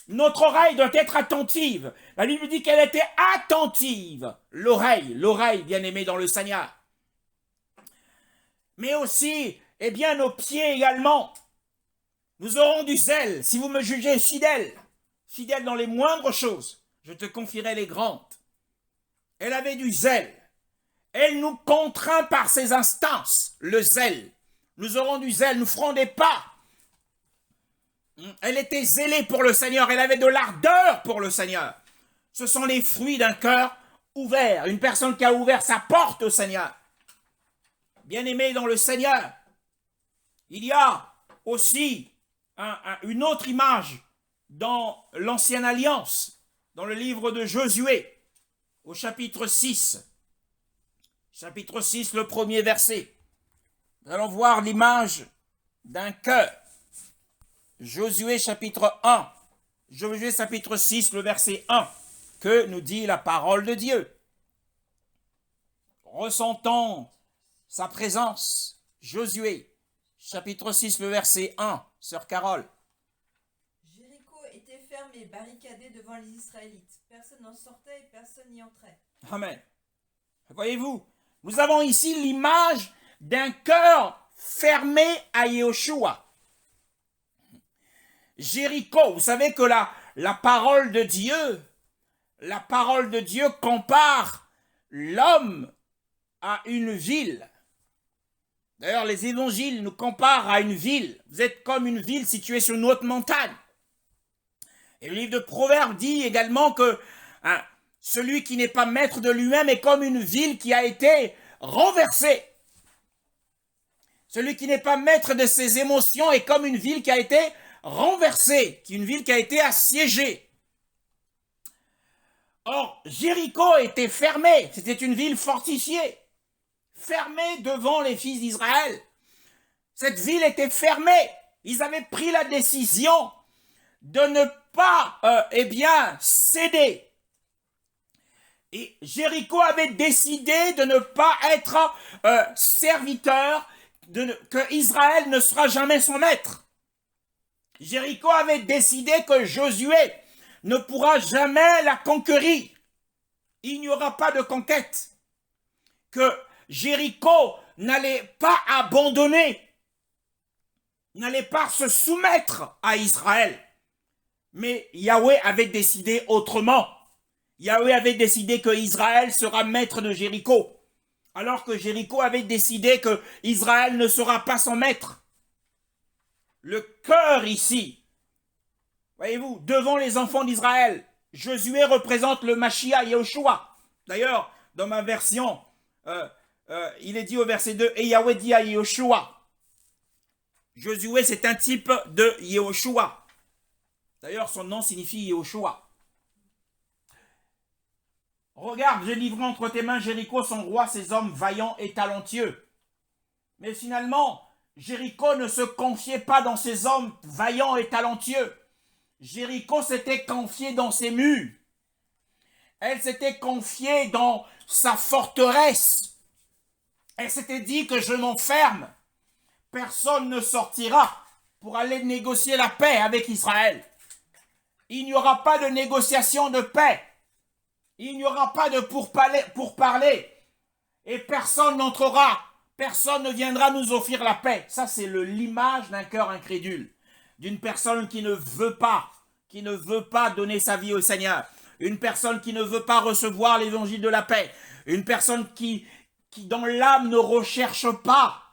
Notre oreille doit être attentive. La Bible dit qu'elle était attentive. L'oreille, bien-aimée dans le Seigneur. Mais aussi, nos pieds également. Nous aurons du zèle. Si vous me jugez fidèle dans les moindres choses, je te confierai les grandes. Elle avait du zèle. Elle nous contraint par ses instances, le zèle. Nous aurons du zèle, nous ferons des pas. Elle était zélée pour le Seigneur, elle avait de l'ardeur pour le Seigneur. Ce sont les fruits d'un cœur ouvert, une personne qui a ouvert sa porte au Seigneur. Bien-aimé dans le Seigneur, il y a aussi une autre image dans l'Ancienne Alliance, dans le livre de Josué, au chapitre 6. Chapitre 6, le premier verset. Nous allons voir l'image d'un cœur. Josué chapitre 1, Josué chapitre 6, le verset 1, que nous dit la parole de Dieu. Ressentons sa présence. Josué chapitre 6, le verset 1, sœur Carole. Jéricho était fermé, barricadé devant les Israélites. Personne n'en sortait et personne n'y entrait. Amen. Voyez-vous, nous avons ici l'image d'un cœur fermé à Yeshua. Jéricho, vous savez que la parole de Dieu compare l'homme à une ville. D'ailleurs, les évangiles nous comparent à une ville. Vous êtes comme une ville située sur une haute montagne. Et le livre de Proverbes dit également que celui qui n'est pas maître de lui-même est comme une ville qui a été renversée. Celui qui n'est pas maître de ses émotions est comme une ville qui a été renversée, une ville qui a été assiégée. Or, Jéricho était fermée, c'était une ville fortifiée, fermée devant les fils d'Israël. Cette ville était fermée. Ils avaient pris la décision de ne pas, céder. Et Jéricho avait décidé de ne pas être serviteur, que Israël ne sera jamais son maître. Jéricho avait décidé que Josué ne pourra jamais la conquérir. Il n'y aura pas de conquête. Que Jéricho n'allait pas abandonner, n'allait pas se soumettre à Israël. Mais Yahweh avait décidé autrement. Yahweh avait décidé que Israël sera maître de Jéricho, alors que Jéricho avait décidé que Israël ne sera pas son maître. Le cœur ici, voyez-vous, devant les enfants d'Israël, Josué représente le Mashiach Yahushua. D'ailleurs, dans ma version, il est dit au verset 2, et Yahweh dit à Yahushua. Josué, c'est un type de Yahushua. D'ailleurs, son nom signifie Yahushua. Regarde, j'ai livré entre tes mains Jéricho, son roi, ses hommes vaillants et talentueux. Mais finalement, Jéricho ne se confiait pas dans ses hommes vaillants et talentueux. Jéricho s'était confié dans ses murs. Elle s'était confiée dans sa forteresse. Elle s'était dit que je m'enferme. Personne ne sortira pour aller négocier la paix avec Israël. Il n'y aura pas de négociation de paix. Il n'y aura pas de pourparler. Et personne n'entrera. Personne ne viendra nous offrir la paix. Ça, c'est l'image d'un cœur incrédule. D'une personne qui ne veut pas donner sa vie au Seigneur. Une personne qui ne veut pas recevoir l'évangile de la paix. Une personne qui dans l'âme ne recherche pas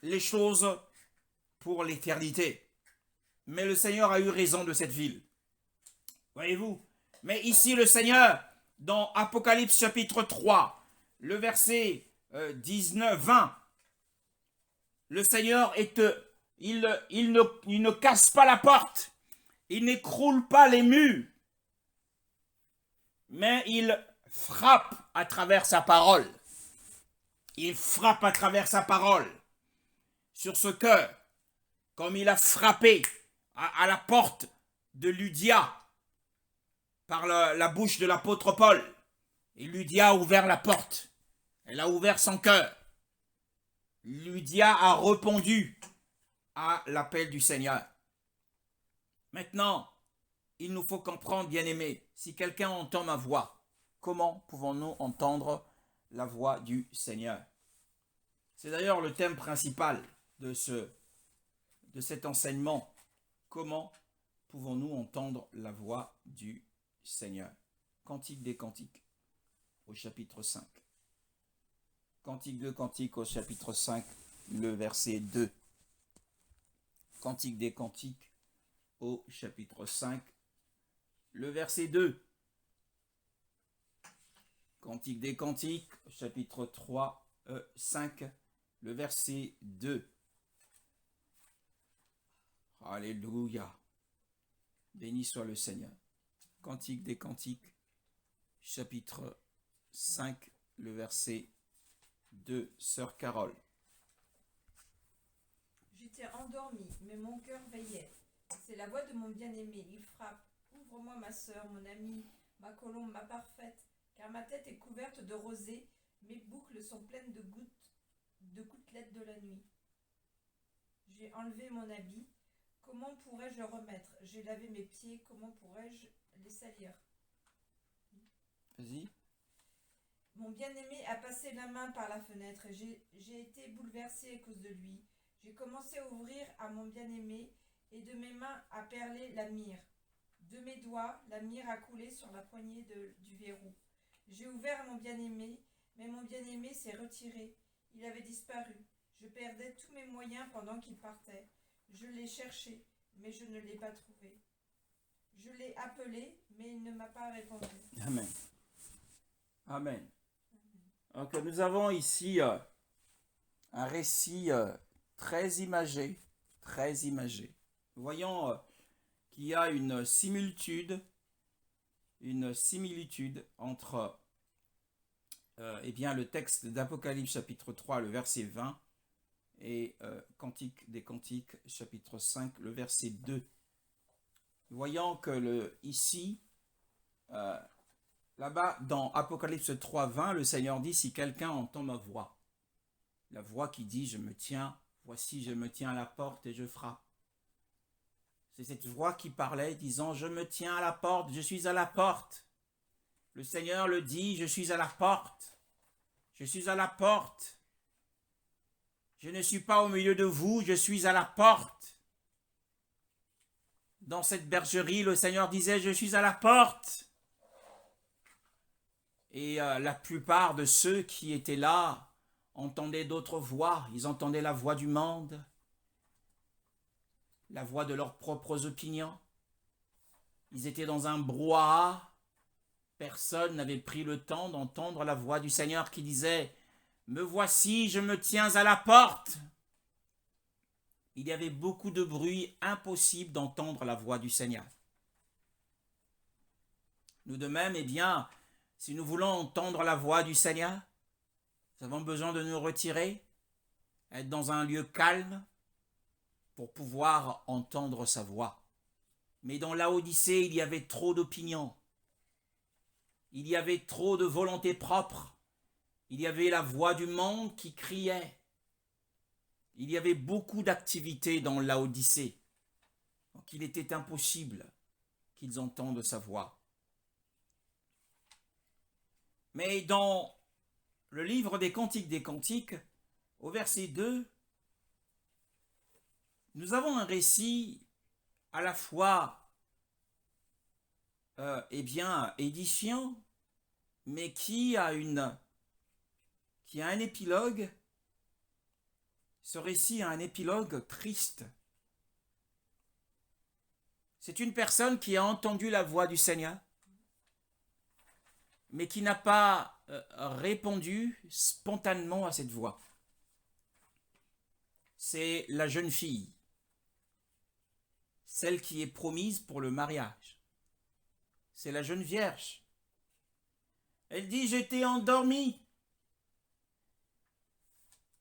les choses pour l'éternité. Mais le Seigneur a eu raison de cette ville. Voyez-vous? Mais ici, le Seigneur, dans Apocalypse chapitre 3, le verset 19-20, le Seigneur il ne casse pas la porte, il n'écroule pas les murs, mais il frappe à travers sa parole. Il frappe à travers sa parole sur ce cœur, comme il a frappé à la porte de Lydia par la bouche de l'apôtre Paul. Et Lydia a ouvert la porte. Elle a ouvert son cœur. Lydia a répondu à l'appel du Seigneur. Maintenant, il nous faut comprendre, bien-aimés, si quelqu'un entend ma voix, comment pouvons-nous entendre la voix du Seigneur? C'est d'ailleurs le thème principal de cet enseignement. Comment pouvons-nous entendre la voix du Seigneur? Cantique des Cantiques, au chapitre 5. Cantique de Cantiques, au chapitre 5, le verset 2. Cantique des Cantiques, au chapitre 5, le verset 2. Cantique des Cantiques, chapitre 5, le verset 2. Alléluia. Béni soit le Seigneur. Cantique des Cantiques, chapitre 5, le verset 2. Sœur Carole. J'étais endormie, mais mon cœur veillait. C'est la voix de mon bien-aimé. Il frappe. Ouvre-moi, ma sœur, mon amie, ma colombe, ma parfaite, car ma tête est couverte de rosée, mes boucles sont pleines de gouttelettes de la nuit. J'ai enlevé mon habit. Comment pourrais-je le remettre? J'ai lavé mes pieds. Comment pourrais-je les salir? Vas-y. Mon bien-aimé a passé la main par la fenêtre et j'ai été bouleversée à cause de lui. J'ai commencé à ouvrir à mon bien-aimé et de mes mains a perlé la myrrhe. De mes doigts, la myrrhe a coulé sur la poignée du verrou. J'ai ouvert à mon bien-aimé, mais mon bien-aimé s'est retiré. Il avait disparu. Je perdais tous mes moyens pendant qu'il partait. Je l'ai cherché, mais je ne l'ai pas trouvé. Je l'ai appelé, mais il ne m'a pas répondu. Amen. Amen. Donc nous avons ici un récit très imagé. Voyons qu'il y a une similitude entre le texte d'Apocalypse chapitre 3, le verset 20, et Cantique des Cantiques chapitre 5, le verset 2. Voyons que ici, là-bas, dans Apocalypse 3, 20, le Seigneur dit, si quelqu'un entend ma voix, la voix qui dit, voici, je me tiens à la porte et je frappe. C'est cette voix qui parlait, disant, je me tiens à la porte, je suis à la porte. Le Seigneur le dit, je suis à la porte. Je suis à la porte. Je ne suis pas au milieu de vous, je suis à la porte. Dans cette bergerie, le Seigneur disait, je suis à la porte. Et la plupart de ceux qui étaient là entendaient d'autres voix. Ils entendaient la voix du monde, la voix de leurs propres opinions. Ils étaient dans un brouhaha. Personne n'avait pris le temps d'entendre la voix du Seigneur qui disait « Me voici, je me tiens à la porte ». Il y avait beaucoup de bruit, impossible d'entendre la voix du Seigneur. Nous de même, si nous voulons entendre la voix du Seigneur, nous avons besoin de nous retirer, être dans un lieu calme pour pouvoir entendre sa voix. Mais dans Laodicée, il y avait trop d'opinions. Il y avait trop de volonté propre. Il y avait la voix du monde qui criait. Il y avait beaucoup d'activités dans Laodicée. Donc il était impossible qu'ils entendent sa voix. Mais dans le livre des Cantiques, au verset 2, nous avons un récit à la fois édifiant, mais qui a un épilogue. Ce récit a un épilogue triste. C'est une personne qui a entendu la voix du Seigneur, mais qui n'a pas répondu spontanément à cette voix. C'est la jeune fille, celle qui est promise pour le mariage. C'est la jeune vierge. Elle dit, j'étais endormie,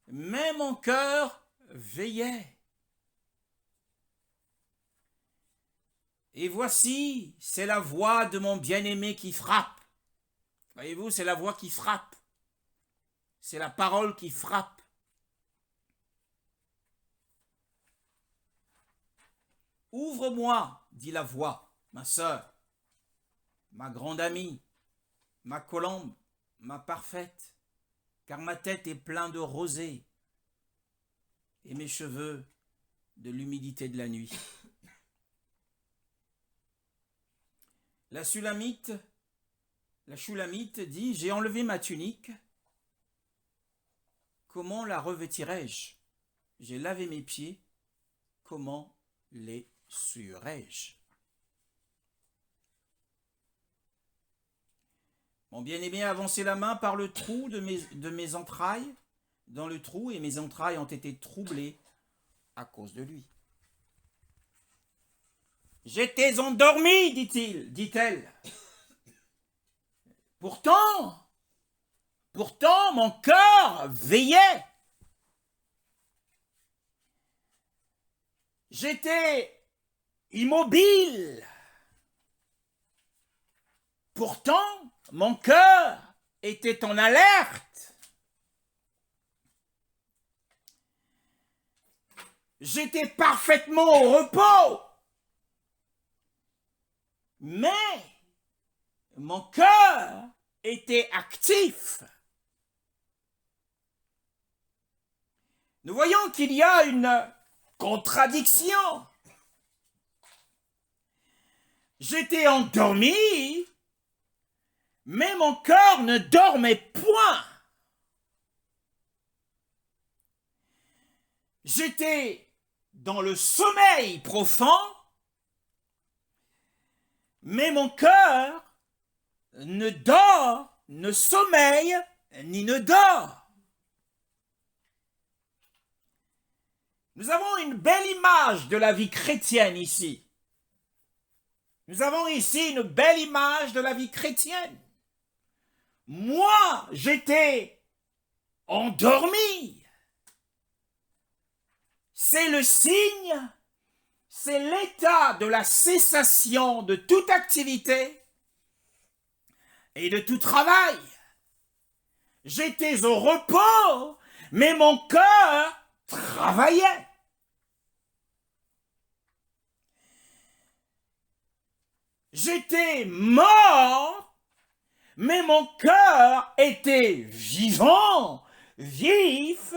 mais mon cœur veillait. Et voici, c'est la voix de mon bien-aimé qui frappe. Voyez-vous, c'est la voix qui frappe. C'est la parole qui frappe. Ouvre-moi, dit la voix, ma sœur, ma grande amie, ma colombe, ma parfaite, car ma tête est pleine de rosée et mes cheveux de l'humidité de la nuit. La Shulamite dit, j'ai enlevé ma tunique, comment la revêtirai-je? J'ai lavé mes pieds, comment les suerai-je? Mon bien-aimé a avancé la main par le trou de mes entrailles, dans le trou, et mes entrailles ont été troublées à cause de lui. J'étais endormi, dit-elle. Pourtant, mon cœur veillait. J'étais immobile. Pourtant, mon cœur était en alerte. J'étais parfaitement au repos. Mais mon cœur était actif. Nous voyons qu'il y a une contradiction. J'étais endormi, mais mon cœur ne dormait point. J'étais dans le sommeil profond, mais mon cœur ne dort, ne sommeille, ni ne dort. Nous avons une belle image de la vie chrétienne ici. Nous avons ici une belle image de la vie chrétienne. Moi, j'étais endormi. C'est le signe, c'est l'état de la cessation de toute activité et de tout travail. J'étais au repos, mais mon cœur travaillait. J'étais mort, mais mon cœur était vivant, vif,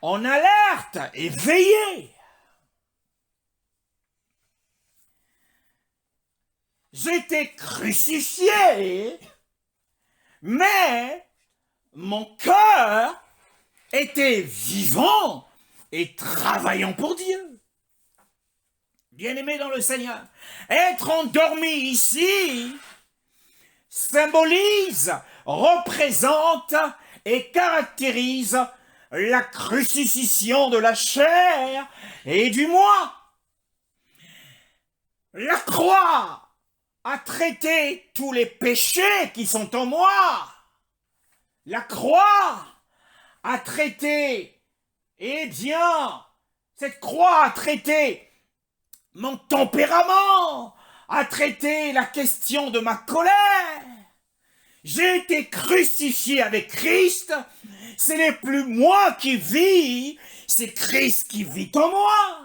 en alerte, éveillé. J'étais crucifié, mais mon cœur était vivant et travaillant pour Dieu. Bien-aimé dans le Seigneur, être endormi ici symbolise, représente et caractérise la crucifixion de la chair et du moi. La croix a traité tous les péchés qui sont en moi. La croix a traité, cette croix a traité Mon tempérament a traité la question de ma colère. J'ai été crucifié avec Christ. Ce n'est plus moi qui vis, c'est Christ qui vit en moi.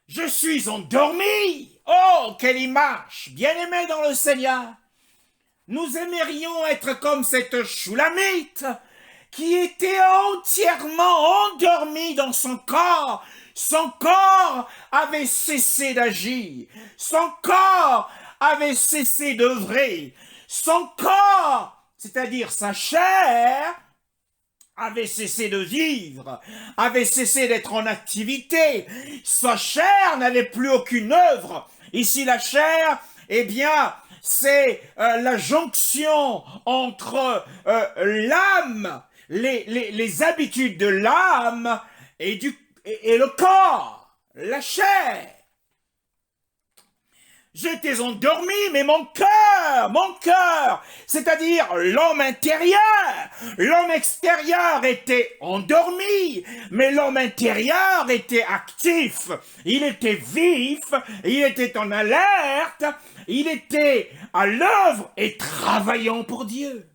Je suis endormi. Oh, quelle image, bien-aimé dans le Seigneur. Nous aimerions être comme cette Shulamite qui était entièrement endormie dans son corps. Son corps avait cessé d'agir. Son corps avait cessé d'œuvrer. Son corps, c'est-à-dire sa chair, avait cessé de vivre, avait cessé d'être en activité. Sa chair n'avait plus aucune œuvre. Ici, la chair, eh bien, c'est la jonction entre l'âme, les habitudes de l'âme et le corps, la chair. J'étais endormi, mais mon cœur, c'est-à-dire l'homme intérieur, l'homme extérieur était endormi, mais l'homme intérieur était actif, il était vif, il était en alerte, il était à l'œuvre et travaillant pour Dieu.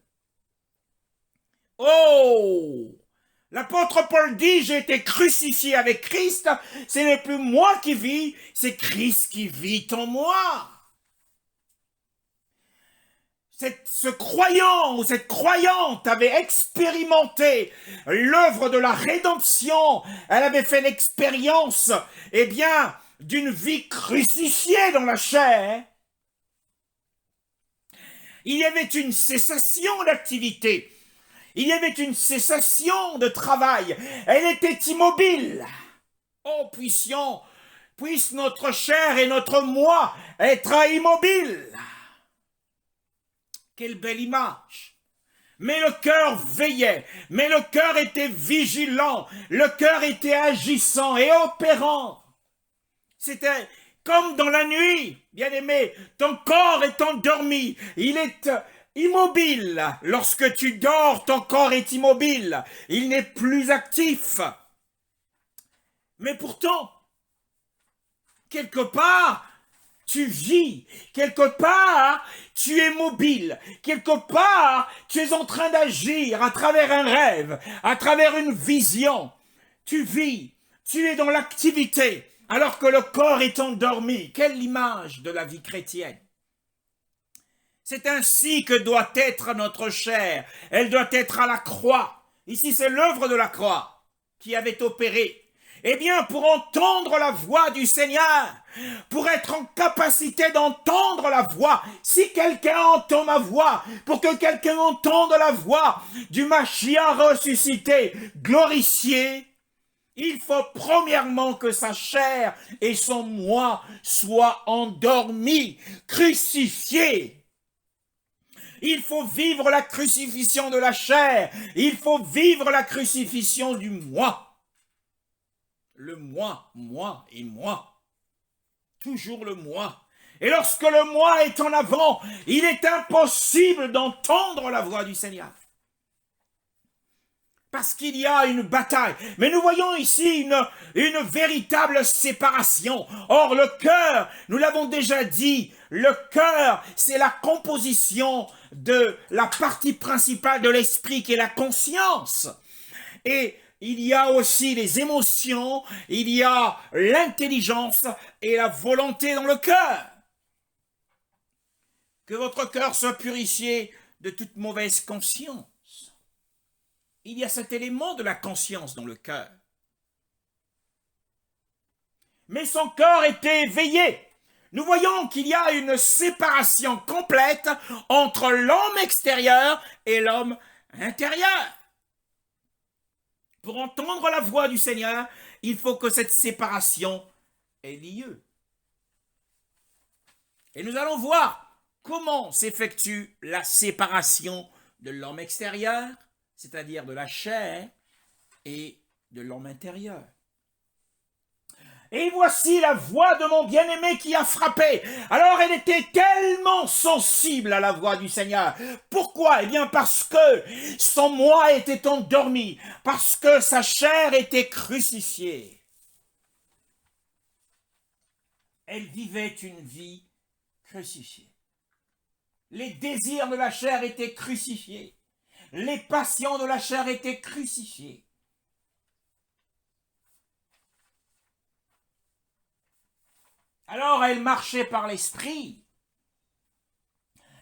Oh! L'apôtre Paul dit, j'ai été crucifié avec Christ, ce n'est plus moi qui vis, c'est Christ qui vit en moi. Ce croyant ou cette croyante avait expérimenté l'œuvre de la rédemption, elle avait fait l'expérience, eh bien, d'une vie crucifiée dans la chair. Il y avait une cessation d'activité. Il y avait une cessation de travail. Elle était immobile. Oh, puisse notre chair et notre moi être immobile. Quelle belle image. Mais le cœur veillait, mais le cœur était vigilant, le cœur était agissant et opérant. C'était comme dans la nuit, bien-aimé, ton corps est endormi, il est immobile. Lorsque tu dors, ton corps est immobile. Il n'est plus actif. Mais pourtant, quelque part, tu vis. Quelque part, tu es mobile. Quelque part, tu es en train d'agir à travers un rêve, à travers une vision. Tu vis. Tu es dans l'activité, alors que le corps est endormi. Quelle image de la vie chrétienne! C'est ainsi que doit être notre chair. Elle doit être à la croix. Ici, c'est l'œuvre de la croix qui avait opéré. Eh bien, pour entendre la voix du Seigneur, pour être en capacité d'entendre la voix, si quelqu'un entend ma voix, pour que quelqu'un entende la voix du Mashiach ressuscité, glorifié, il faut premièrement que sa chair et son moi soient endormis, crucifiés. Il faut vivre la crucifixion de la chair. Il faut vivre la crucifixion du moi. Le moi et moi. Toujours le moi. Et lorsque le moi est en avant, il est impossible d'entendre la voix du Seigneur. Parce qu'il y a une bataille. Mais nous voyons ici une véritable séparation. Or, le cœur, nous l'avons déjà dit, le cœur, c'est la composition de la partie principale de l'esprit qui est la conscience. Et il y a aussi les émotions, il y a l'intelligence et la volonté dans le cœur. Que votre cœur soit purifié de toute mauvaise conscience. Il y a cet élément de la conscience dans le cœur. Mais son cœur était éveillé. Nous voyons qu'il y a une séparation complète entre l'homme extérieur et l'homme intérieur. Pour entendre la voix du Seigneur, il faut que cette séparation ait lieu. Et nous allons voir comment s'effectue la séparation de l'homme extérieur, c'est-à-dire de la chair, et de l'homme intérieur. Et voici la voix de mon bien-aimé qui a frappé. Alors elle était tellement sensible à la voix du Seigneur. Pourquoi? Eh bien parce que son moi était endormi, parce que sa chair était crucifiée. elle vivait une vie crucifiée. Les désirs de la chair étaient crucifiés. Les passions de la chair étaient crucifiées. Alors elle marchait par l'esprit.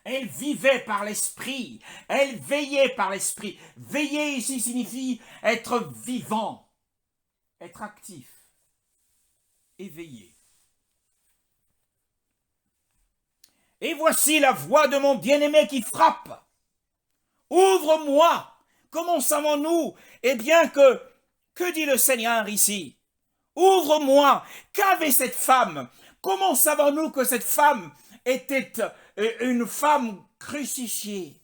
Elle vivait par l'esprit. Elle veillait par l'esprit. Veiller ici signifie être vivant, être actif, éveillé. Et voici la voix de mon bien-aimé qui frappe. Ouvre-moi. Comment savons-nous? Eh bien que dit le Seigneur ici? Ouvre-moi. Qu'avait cette femme? Comment savons-nous que cette femme était une femme crucifiée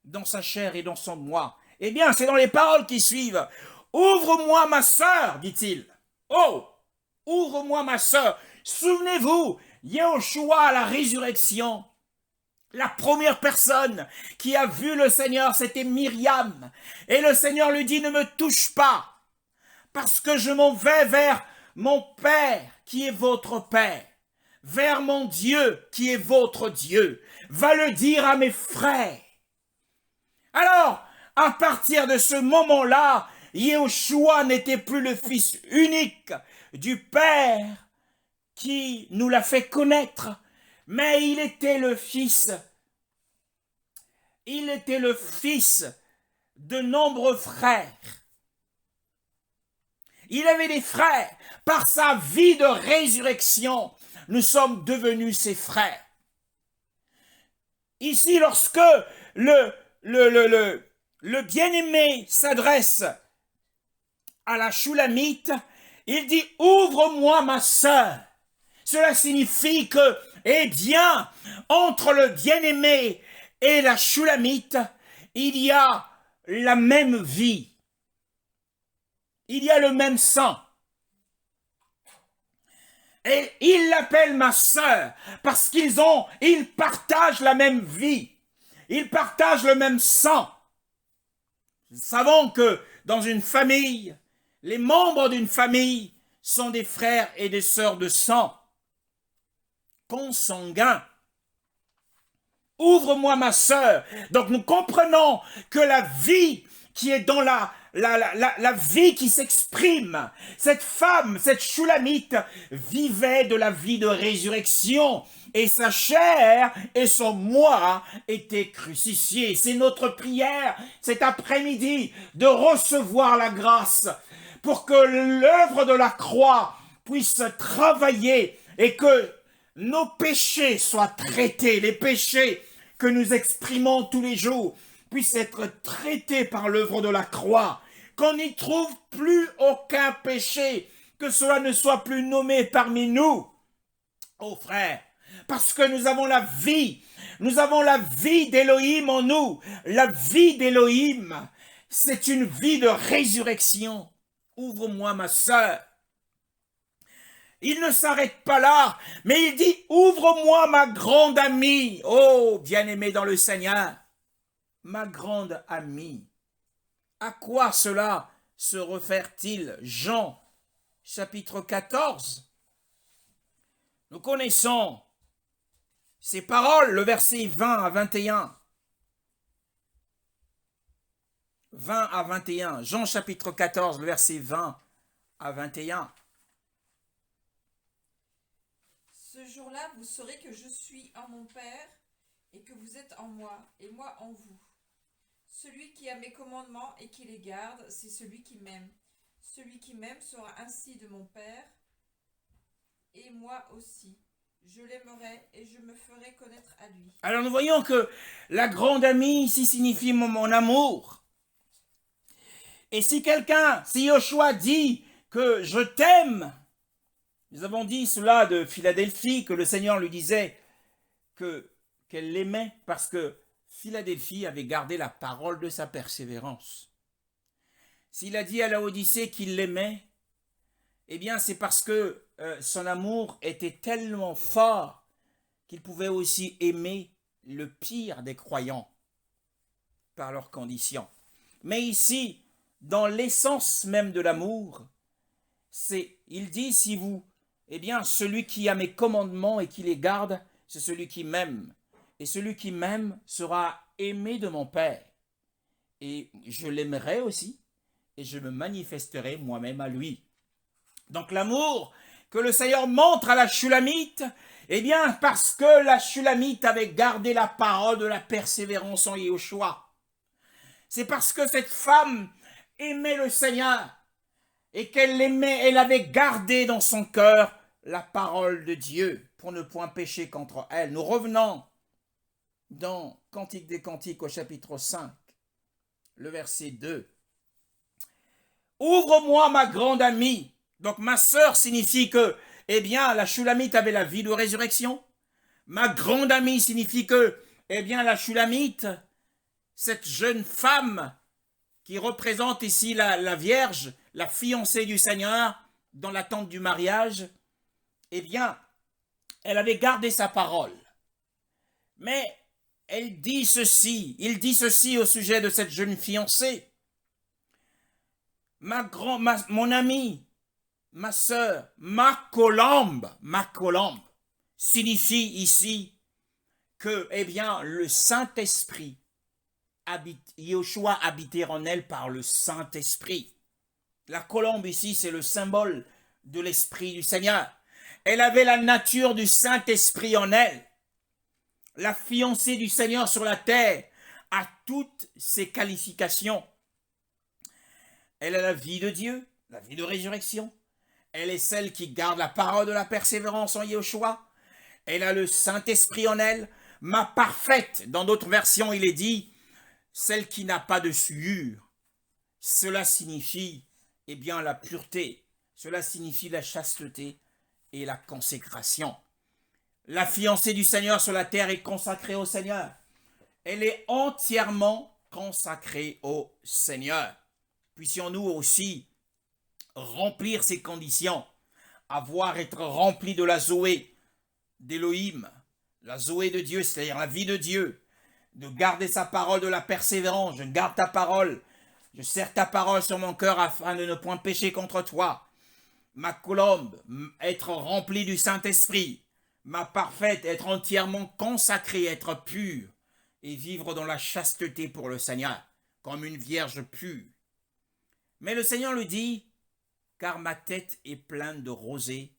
dans sa chair et dans son moi? Eh bien, c'est dans les paroles qui suivent. Ouvre-moi ma sœur, dit-il. Oh, ouvre-moi ma sœur. Souvenez-vous, Yahushua à la résurrection, la première personne qui a vu le Seigneur, c'était Myriam. Et le Seigneur lui dit, ne me touche pas, parce que je m'en vais vers mon Père qui est votre Père, vers mon Dieu qui est votre Dieu. Va le dire à mes frères. Alors, à partir de ce moment-là, Yahushua n'était plus le Fils unique du Père qui nous l'a fait connaître, mais il était le Fils. Il était le Fils de nombreux frères. Il avait des frères. Par sa vie de résurrection, nous sommes devenus ses frères. Ici, lorsque le bien-aimé s'adresse à la Shulamite, il dit « Ouvre-moi ma sœur ». Cela signifie que, eh bien, entre le bien-aimé et la Shulamite, il y a la même vie. Il y a le même sang. Et il l'appelle ma sœur parce ils partagent la même vie. Ils partagent le même sang. Nous savons que dans une famille, les membres d'une famille sont des frères et des sœurs de sang, consanguins. Ouvre-moi ma sœur. Donc nous comprenons que la vie qui est dans la vie qui s'exprime, cette femme, cette Shulamite, vivait de la vie de résurrection. Et sa chair et son moi étaient crucifiés. C'est notre prière cet après-midi de recevoir la grâce pour que l'œuvre de la croix puisse travailler et que nos péchés soient traités, les péchés que nous exprimons tous les jours puissent être traités par l'œuvre de la croix, qu'on n'y trouve plus aucun péché, que cela ne soit plus nommé parmi nous. Oh frère, parce que nous avons la vie d'Élohim en nous. La vie d'Élohim, c'est une vie de résurrection. Ouvre-moi ma sœur. Il ne s'arrête pas là, mais il dit, ouvre-moi ma grande amie. Oh, bien-aimé dans le Seigneur, ma grande amie. À quoi cela se réfère-t-il? Jean, chapitre 14. Nous connaissons ces paroles, le verset 20 à 21. 20 à 21. Jean, chapitre 14, le verset 20 à 21. Ce jour-là, vous saurez que je suis en mon Père et que vous êtes en moi et moi en vous. Celui qui a mes commandements et qui les garde, c'est celui qui m'aime. Celui qui m'aime sera ainsi de mon Père et moi aussi. Je l'aimerai et je me ferai connaître à lui. Alors nous voyons que la grande amie ici signifie mon amour. Et si Yoshua dit que je t'aime, nous avons dit cela de Philadelphie, que le Seigneur lui disait qu'elle l'aimait parce que Philadelphie avait gardé la parole de sa persévérance. S'il a dit à Laodicée qu'il l'aimait, eh bien c'est parce que son amour était tellement fort qu'il pouvait aussi aimer le pire des croyants par leurs conditions. Mais ici, dans l'essence même de l'amour, il dit, si vous Eh bien, celui qui a mes commandements et qui les garde, c'est celui qui m'aime. Et celui qui m'aime sera aimé de mon Père. Et je l'aimerai aussi, et je me manifesterai moi-même à lui. Donc l'amour que le Seigneur montre à la Shulamite, eh bien, parce que la Shulamite avait gardé la parole de la persévérance en Yahushua. C'est parce que cette femme aimait le Seigneur et qu'elle l'aimait, elle avait gardé dans son cœur la parole de Dieu pour ne point pécher contre elle. Nous revenons dans Cantique des Cantiques au chapitre 5, le verset 2. Ouvre-moi ma grande amie. Donc ma sœur signifie que, eh bien, la Shulamite avait la vie de résurrection. Ma grande amie signifie que, eh bien, la Shulamite, cette jeune femme qui représente ici la Vierge, la fiancée du Seigneur, dans l'attente du mariage, eh bien, elle avait gardé sa parole. Mais il dit ceci au sujet de cette jeune fiancée. Mon amie, ma sœur, ma colombe signifie ici que, eh bien, le Saint-Esprit Yahushua habitait en elle par le Saint-Esprit. La colombe ici, c'est le symbole de l'Esprit du Seigneur. Elle avait la nature du Saint-Esprit en elle. La fiancée du Seigneur sur la terre a toutes ses qualifications. Elle a la vie de Dieu, la vie de résurrection. Elle est celle qui garde la parole de la persévérance en Yahushua. Elle a le Saint-Esprit en elle. Ma parfaite, dans d'autres versions, il est dit, celle qui n'a pas de souillure. Cela signifie, eh bien, la pureté. Cela signifie la chasteté et la consécration. La fiancée du Seigneur sur la terre est consacrée au Seigneur. Elle est entièrement consacrée au Seigneur. Puissions-nous aussi remplir ces conditions, être remplis de la Zoé d'Élohim, la Zoé de Dieu, c'est-à-dire la vie de Dieu, de garder sa parole, de la persévérance. Je garde ta parole, je serre ta parole sur mon cœur afin de ne point pécher contre toi. Ma colombe, être remplie du Saint-Esprit. Ma parfaite, être entièrement consacrée, être pure et vivre dans la chasteté pour le Seigneur, comme une vierge pure. Mais le Seigneur lui dit, car ma tête est pleine de rosée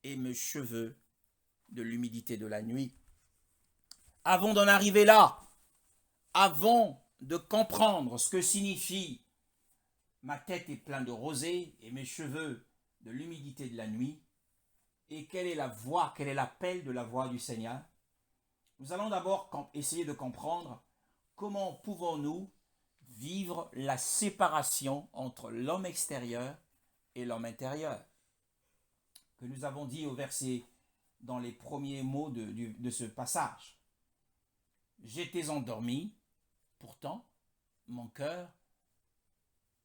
et mes cheveux de l'humidité de la nuit. Avant d'en arriver là, avant de comprendre ce que signifie ma tête est pleine de rosée et mes cheveux de l'humidité de la nuit, et quelle est la voix, quel est l'appel de la voix du Seigneur, nous allons d'abord essayer de comprendre comment pouvons-nous vivre la séparation entre l'homme extérieur et l'homme intérieur, que nous avons dit au verset, dans les premiers mots de ce passage. J'étais endormi, pourtant mon cœur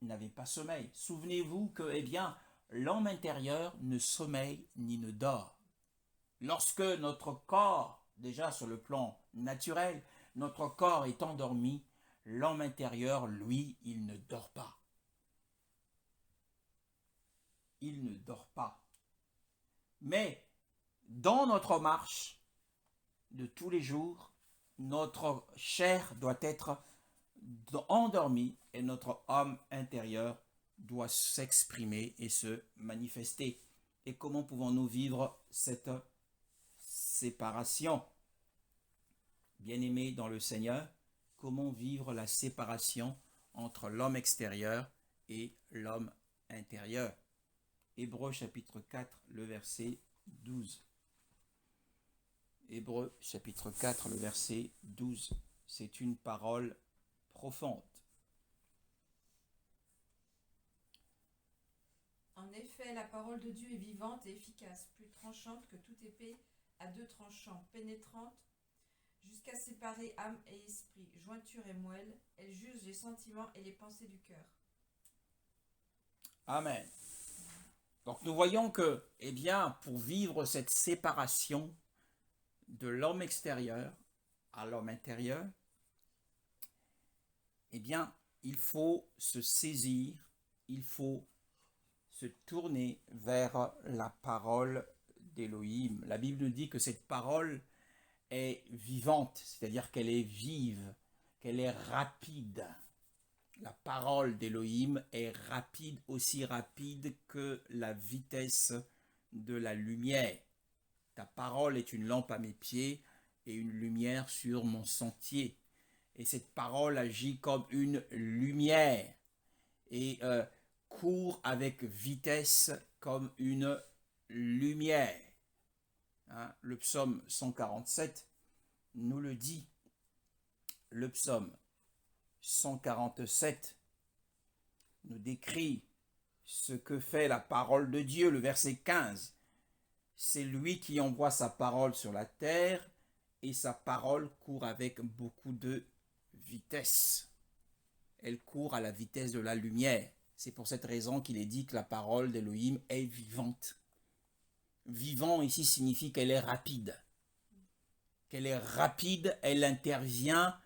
n'avait pas sommeil. Souvenez-vous que, eh bien, l'homme intérieur ne sommeille ni ne dort. Lorsque notre corps, déjà sur le plan naturel, notre corps est endormi, l'homme intérieur, lui, il ne dort pas. Il ne dort pas. Mais dans notre marche de tous les jours, notre chair doit être endormie et notre homme intérieur doit s'exprimer et se manifester. Et comment pouvons-nous vivre cette séparation? Bien-aimés dans le Seigneur, comment vivre la séparation entre l'homme extérieur et l'homme intérieur? Hébreux chapitre 4, le verset 12. Hébreux chapitre 4, le verset 12. C'est une parole profonde. En effet, la parole de Dieu est vivante et efficace, plus tranchante que toute épée à deux tranchants, pénétrante jusqu'à séparer âme et esprit, jointure et moelle. Elle juge les sentiments et les pensées du cœur. Amen. Donc nous voyons que, eh bien, pour vivre cette séparation de l'homme extérieur à l'homme intérieur, eh bien, il faut se saisir, il faut se tourner vers la parole d'Élohim. La Bible nous dit que cette parole est vivante, c'est-à-dire qu'elle est vive, qu'elle est rapide. La parole d'Élohim est rapide, aussi rapide que la vitesse de la lumière. Ta parole est une lampe à mes pieds et une lumière sur mon sentier. Et cette parole agit comme une lumière et court avec vitesse comme une lumière. Hein, le psaume 147 nous le dit. Le psaume 147 nous décrit ce que fait la parole de Dieu, le verset 15. C'est lui qui envoie sa parole sur la terre et sa parole court avec beaucoup de vitesse. Elle court à la vitesse de la lumière. C'est pour cette raison qu'il est dit que la parole d'Élohim est vivante. Vivant ici signifie qu'elle est rapide. Qu'elle est rapide, elle intervient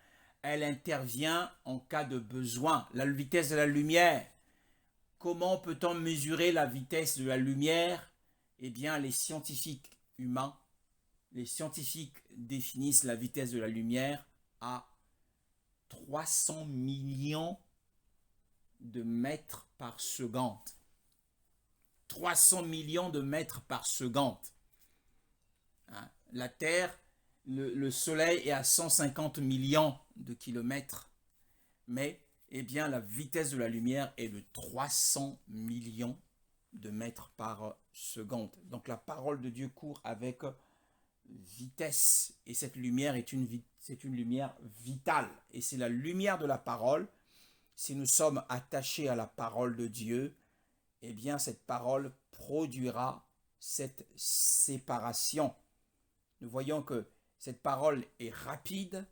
en cas de besoin. La vitesse de la lumière. Comment peut-on mesurer la vitesse de la lumière? Eh bien, les scientifiques humains, les scientifiques définissent la vitesse de la lumière à 300 millions de mètres par seconde. 300 millions de mètres par seconde. Hein? La Terre, le Soleil est à 150 millions de kilomètres. Mais, eh bien, la vitesse de la lumière est de 300 millions de mètres par seconde. Donc, la parole de Dieu court avec vitesse. Et cette lumière c'est une lumière vitale. Et c'est la lumière de la parole. Si nous sommes attachés à la parole de Dieu, eh bien, cette parole produira cette séparation. Nous voyons que cette parole est rapide.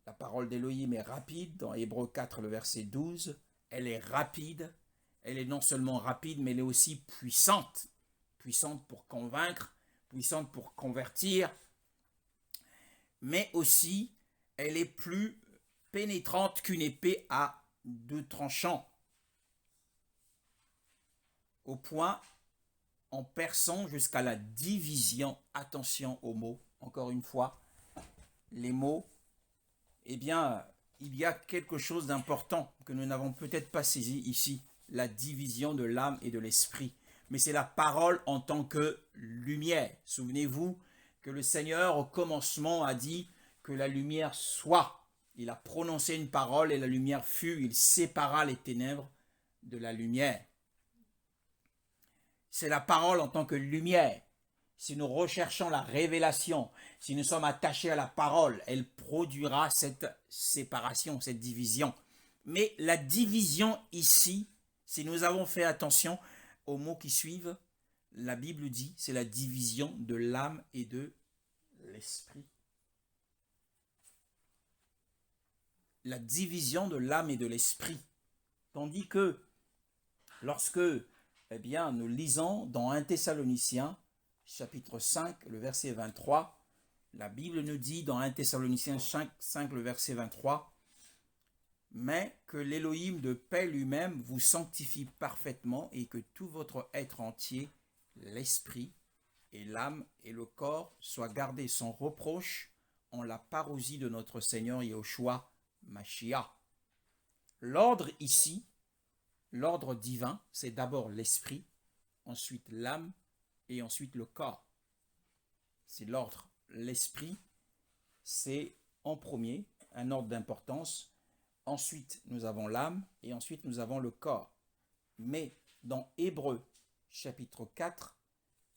La parole d'Élohim est rapide. Dans Hébreux 4, le verset 12, elle est rapide. Elle est non seulement rapide, mais elle est aussi puissante. Puissante pour convaincre, puissante pour convertir. Mais aussi, elle est plus pénétrante qu'une épée à deux tranchants. Au point, en perçant jusqu'à la division, attention aux mots, encore une fois, les mots, eh bien, il y a quelque chose d'important que nous n'avons peut-être pas saisi ici, la division de l'âme et de l'esprit. Mais c'est la parole en tant que lumière. Souvenez-vous que le Seigneur, au commencement, a dit que la lumière soit. Il a prononcé une parole et la lumière fut. Il sépara les ténèbres de la lumière. C'est la parole en tant que lumière. Si nous recherchons la révélation, si nous sommes attachés à la parole, elle produira cette séparation, cette division. Mais la division ici, si nous avons fait attention aux mots qui suivent, la Bible dit, c'est la division de l'âme et de l'esprit. La division de l'âme et de l'esprit. Tandis que lorsque nous lisons dans 1 Thessaloniciens, chapitre 5, le verset 23, la Bible nous dit dans 1 Thessaloniciens 5, le verset 23, « Mais que l'Élohim de paix lui-même vous sanctifie parfaitement et que tout votre être entier, l'esprit et l'âme et le corps, soient gardés sans reproche en la parousie de notre Seigneur Yahushua Mashiach. » L'ordre ici, l'ordre divin, c'est d'abord l'esprit, ensuite l'âme et ensuite le corps. C'est l'ordre. L'esprit, c'est en premier, un ordre d'importance. Ensuite, nous avons l'âme et ensuite nous avons le corps. Mais dans Hébreux, chapitre 4,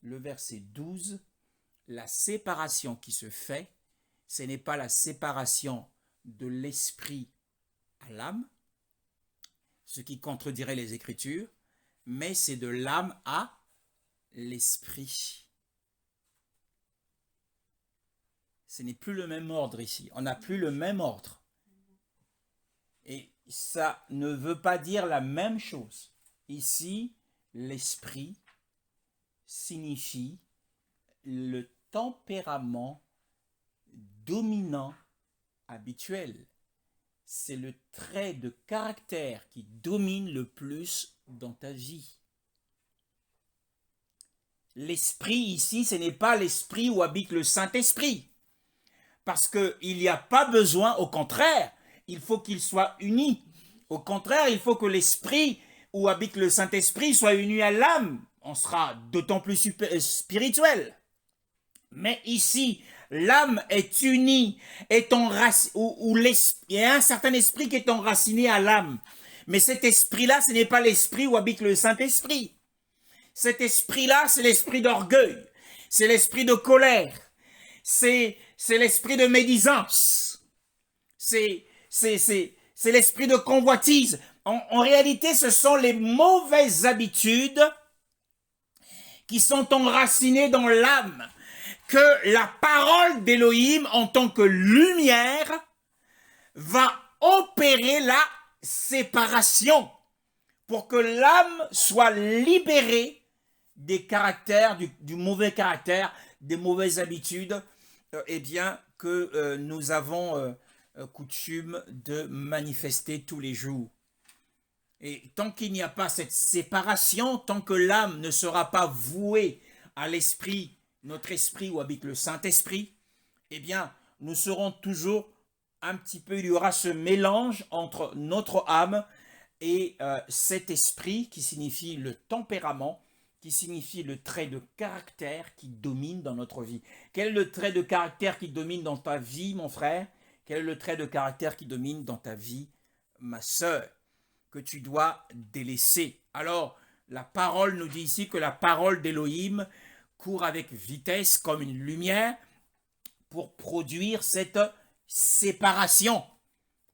le verset 12, la séparation qui se fait, ce n'est pas la séparation de l'esprit à l'âme, ce qui contredirait les Écritures, mais c'est de l'âme à l'esprit. Ce n'est plus le même ordre ici. On n'a plus le même ordre. Et ça ne veut pas dire la même chose. Ici, l'esprit signifie le tempérament dominant habituel. C'est le trait de caractère qui domine le plus dans ta vie. l'esprit ici, ce n'est pas l'esprit où habite le Saint-Esprit. Parce qu'il n'y a pas besoin, au contraire, il faut qu'il soit uni. Au contraire, il faut que l'esprit où habite le Saint-Esprit soit uni à l'âme. On sera d'autant plus spirituel. Mais ici, l'âme est unie, il y a un certain esprit qui est enraciné à l'âme. Mais cet esprit-là, ce n'est pas l'esprit où habite le Saint-Esprit. Cet esprit-là, c'est l'esprit d'orgueil, c'est l'esprit de colère, c'est l'esprit de médisance, c'est l'esprit de convoitise. En réalité, ce sont les mauvaises habitudes qui sont enracinées dans l'âme, que la parole d'Élohim en tant que lumière va opérer la séparation pour que l'âme soit libérée des caractères, du mauvais caractère, des mauvaises habitudes, eh bien, que nous avons coutume de manifester tous les jours. Et tant qu'il n'y a pas cette séparation, tant que l'âme ne sera pas vouée à l'esprit, notre esprit où habite le Saint-Esprit, eh bien, nous serons toujours un petit peu, il y aura ce mélange entre notre âme et cet esprit qui signifie le tempérament, qui signifie le trait de caractère qui domine dans notre vie. Quel est le trait de caractère qui domine dans ta vie, mon frère? Quel est le trait de caractère qui domine dans ta vie, ma sœur, que tu dois délaisser? Alors, la parole nous dit ici que la parole d'Élohim court avec vitesse comme une lumière pour produire cette séparation.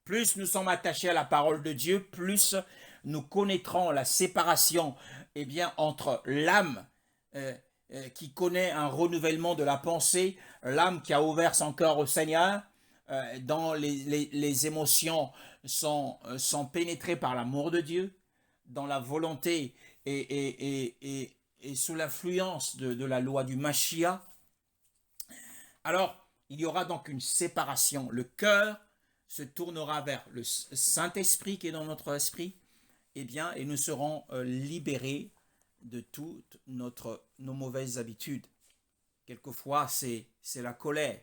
Plus nous sommes attachés à la parole de Dieu, plus nous connaîtrons la séparation entre l'âme qui connaît un renouvellement de la pensée, l'âme qui a ouvert son cœur au Seigneur, dont les émotions sont pénétrées par l'amour de Dieu, dans la volonté et sous l'influence de la loi du Mashiach. Alors, il y aura donc une séparation. Le cœur se tournera vers le Saint-Esprit qui est dans notre esprit, et nous serons libérés de toutes nos mauvaises habitudes. Quelquefois, c'est la colère.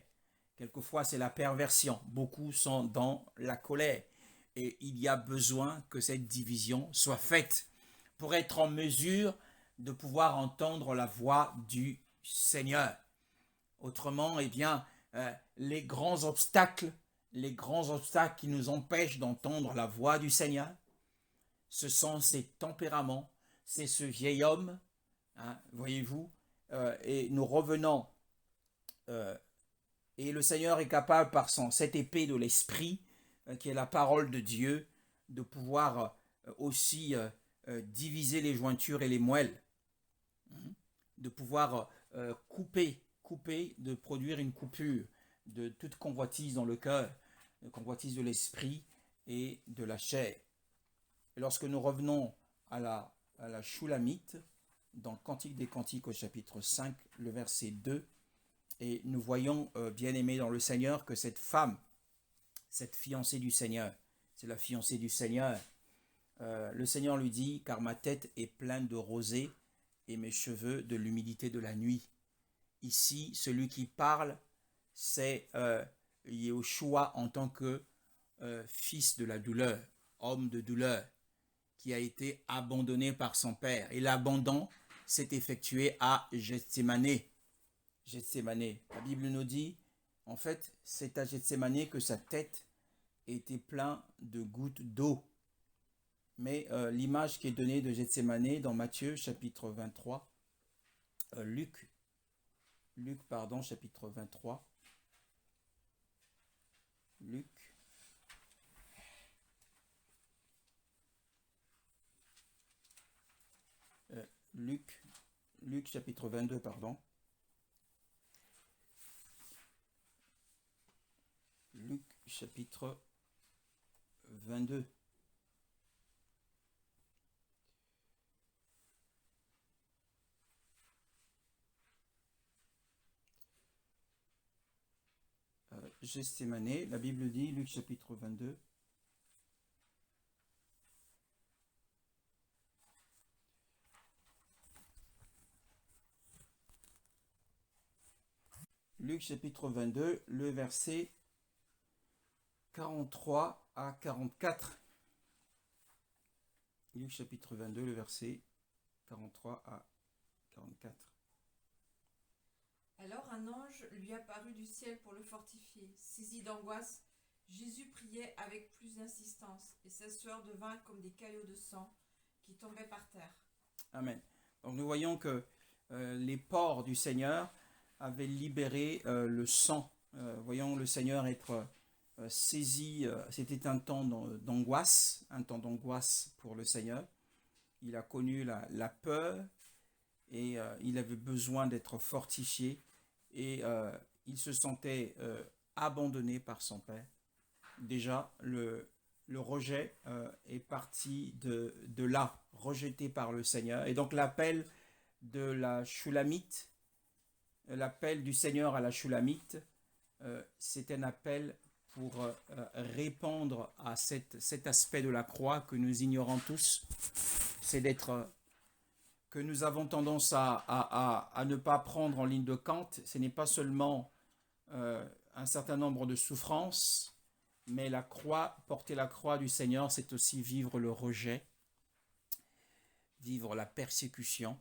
Quelquefois, c'est la perversion. Beaucoup sont dans la colère. Et il y a besoin que cette division soit faite pour être en mesure de pouvoir entendre la voix du Seigneur. Autrement, les grands obstacles qui nous empêchent d'entendre la voix du Seigneur, ce sont ces tempéraments, c'est ce vieil homme, voyez-vous, et nous revenons, et le Seigneur est capable par cette épée de l'esprit, qui est la parole de Dieu, de pouvoir aussi diviser les jointures et les moelles, de pouvoir couper, de produire une coupure de toute convoitise dans le cœur, de convoitise de l'esprit et de la chair. Et lorsque nous revenons à la Shulamite, dans le Cantique des Cantiques au chapitre 5, le verset 2, et nous voyons, bien-aimés dans le Seigneur, que cette femme, cette fiancée du Seigneur, c'est la fiancée du Seigneur, le Seigneur lui dit, car ma tête est pleine de rosée et mes cheveux de l'humidité de la nuit. Ici, celui qui parle, c'est Yehoshua en tant que fils de la douleur, homme de douleur, qui a été abandonné par son père. Et l'abandon s'est effectué à Gethsémane. La Bible nous dit, en fait, c'est à Gethsémane que sa tête était pleine de gouttes d'eau. Mais l'image qui est donnée de Gethsémane dans Matthieu chapitre 23, Luc, chapitre 23, Luc chapitre 22, pardon. Luc chapitre 22. Gethsémane, la Bible dit, Luc chapitre 22. Luc chapitre 22, le verset 43 à 44. Luc chapitre 22, le verset 43 à 44. Alors un ange lui apparut du ciel pour le fortifier. Saisi d'angoisse, Jésus priait avec plus d'insistance, et sa sueur devint comme des caillots de sang qui tombaient par terre. Amen. Donc nous voyons que les porcs du Seigneur avaient libéré le sang. Voyons le Seigneur être saisi. C'était un temps d'angoisse, pour le Seigneur. Il a connu la peur et il avait besoin d'être fortifié et il se sentait abandonné par son Père. Déjà, le rejet est parti de là, rejeté par le Seigneur. Et donc l'appel de la Shulamite, l'appel du Seigneur à la Shulamite, c'est un appel pour répondre à cet aspect de la croix que nous ignorons tous. C'est d'être, que nous avons tendance à ne pas prendre en ligne de compte. Ce n'est pas seulement un certain nombre de souffrances, mais la croix, porter la croix du Seigneur, c'est aussi vivre le rejet, vivre la persécution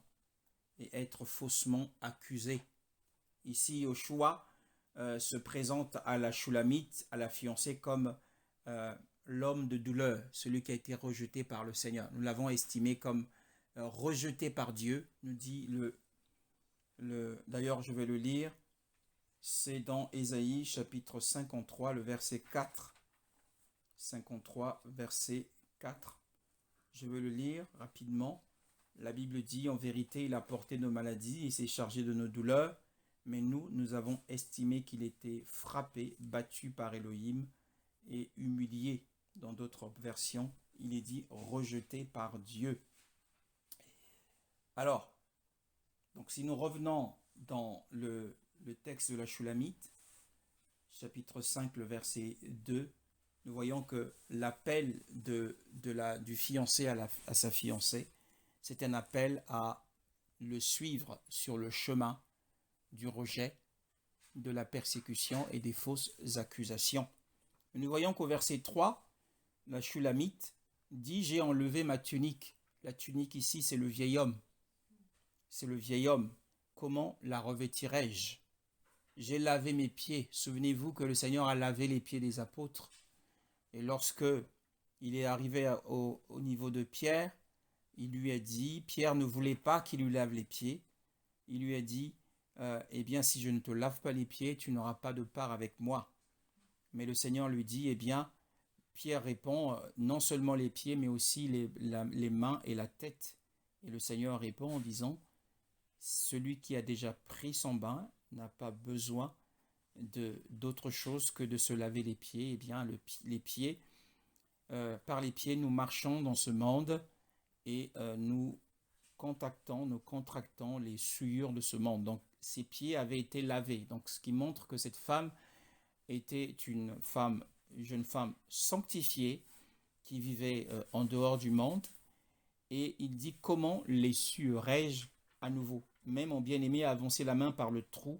et être faussement accusé. Ici, Yoshua se présente à la Shulamite, à la fiancée, comme l'homme de douleur, celui qui a été rejeté par le Seigneur. Nous l'avons estimé comme rejeté par Dieu, nous dit d'ailleurs je vais le lire, c'est dans Ésaïe chapitre 53, le verset 4. 53, verset 4. Je vais le lire rapidement. La Bible dit, en vérité, il a porté nos maladies et s'est chargé de nos douleurs, mais nous avons estimé qu'il était frappé, battu par Elohim et humilié. Dans d'autres versions, il est dit rejeté par Dieu. Alors, donc si nous revenons dans le texte de la Shulamite, chapitre 5, le verset 2, nous voyons que l'appel du fiancé à sa fiancée, c'est un appel à le suivre sur le chemin du rejet, de la persécution et des fausses accusations. Nous voyons qu'au verset 3, la Shulamite dit « J'ai enlevé ma tunique ». La tunique ici, c'est le vieil homme. C'est le vieil homme. Comment la revêtirai-je? J'ai lavé mes pieds. Souvenez-vous que le Seigneur a lavé les pieds des apôtres. Et lorsque il est arrivé au niveau de Pierre, il lui a dit, Pierre ne voulait pas qu'il lui lave les pieds. Il lui a dit, eh bien, si je ne te lave pas les pieds, tu n'auras pas de part avec moi. Mais le Seigneur lui dit, eh bien, Pierre répond, non seulement les pieds, mais aussi les mains et la tête. Et le Seigneur répond en disant, celui qui a déjà pris son bain n'a pas besoin d'autre chose que de se laver les pieds. Eh bien, les pieds, par les pieds, nous marchons dans ce monde et nous contractons les souillures de ce monde. Donc, ses pieds avaient été lavés. Donc, ce qui montre que cette femme était une jeune femme sanctifiée qui vivait en dehors du monde. Et il dit, comment les suerai-je à nouveau? Même mon bien-aimé a avancé la main par le trou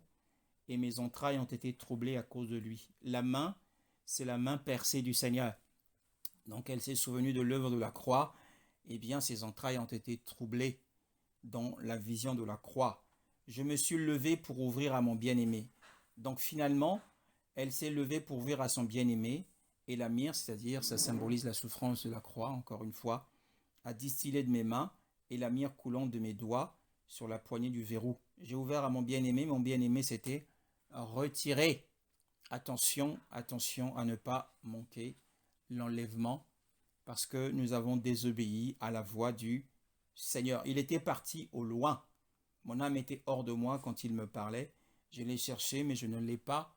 et mes entrailles ont été troublées à cause de lui. La main, c'est la main percée du Seigneur. Donc elle s'est souvenue de l'œuvre de la croix. Eh bien, ses entrailles ont été troublées dans la vision de la croix. Je me suis levé pour ouvrir à mon bien-aimé. Donc finalement, elle s'est levée pour ouvrir à son bien-aimé. Et la myrrhe, c'est-à-dire, ça symbolise la souffrance de la croix, encore une fois, a distillé de mes mains et la myrrhe coulant de mes doigts sur la poignée du verrou. J'ai ouvert à mon bien-aimé s'était retiré. Attention à ne pas manquer l'enlèvement parce que nous avons désobéi à la voix du Seigneur. Il était parti au loin. Mon âme était hors de moi quand il me parlait. Je l'ai cherché, mais je ne l'ai pas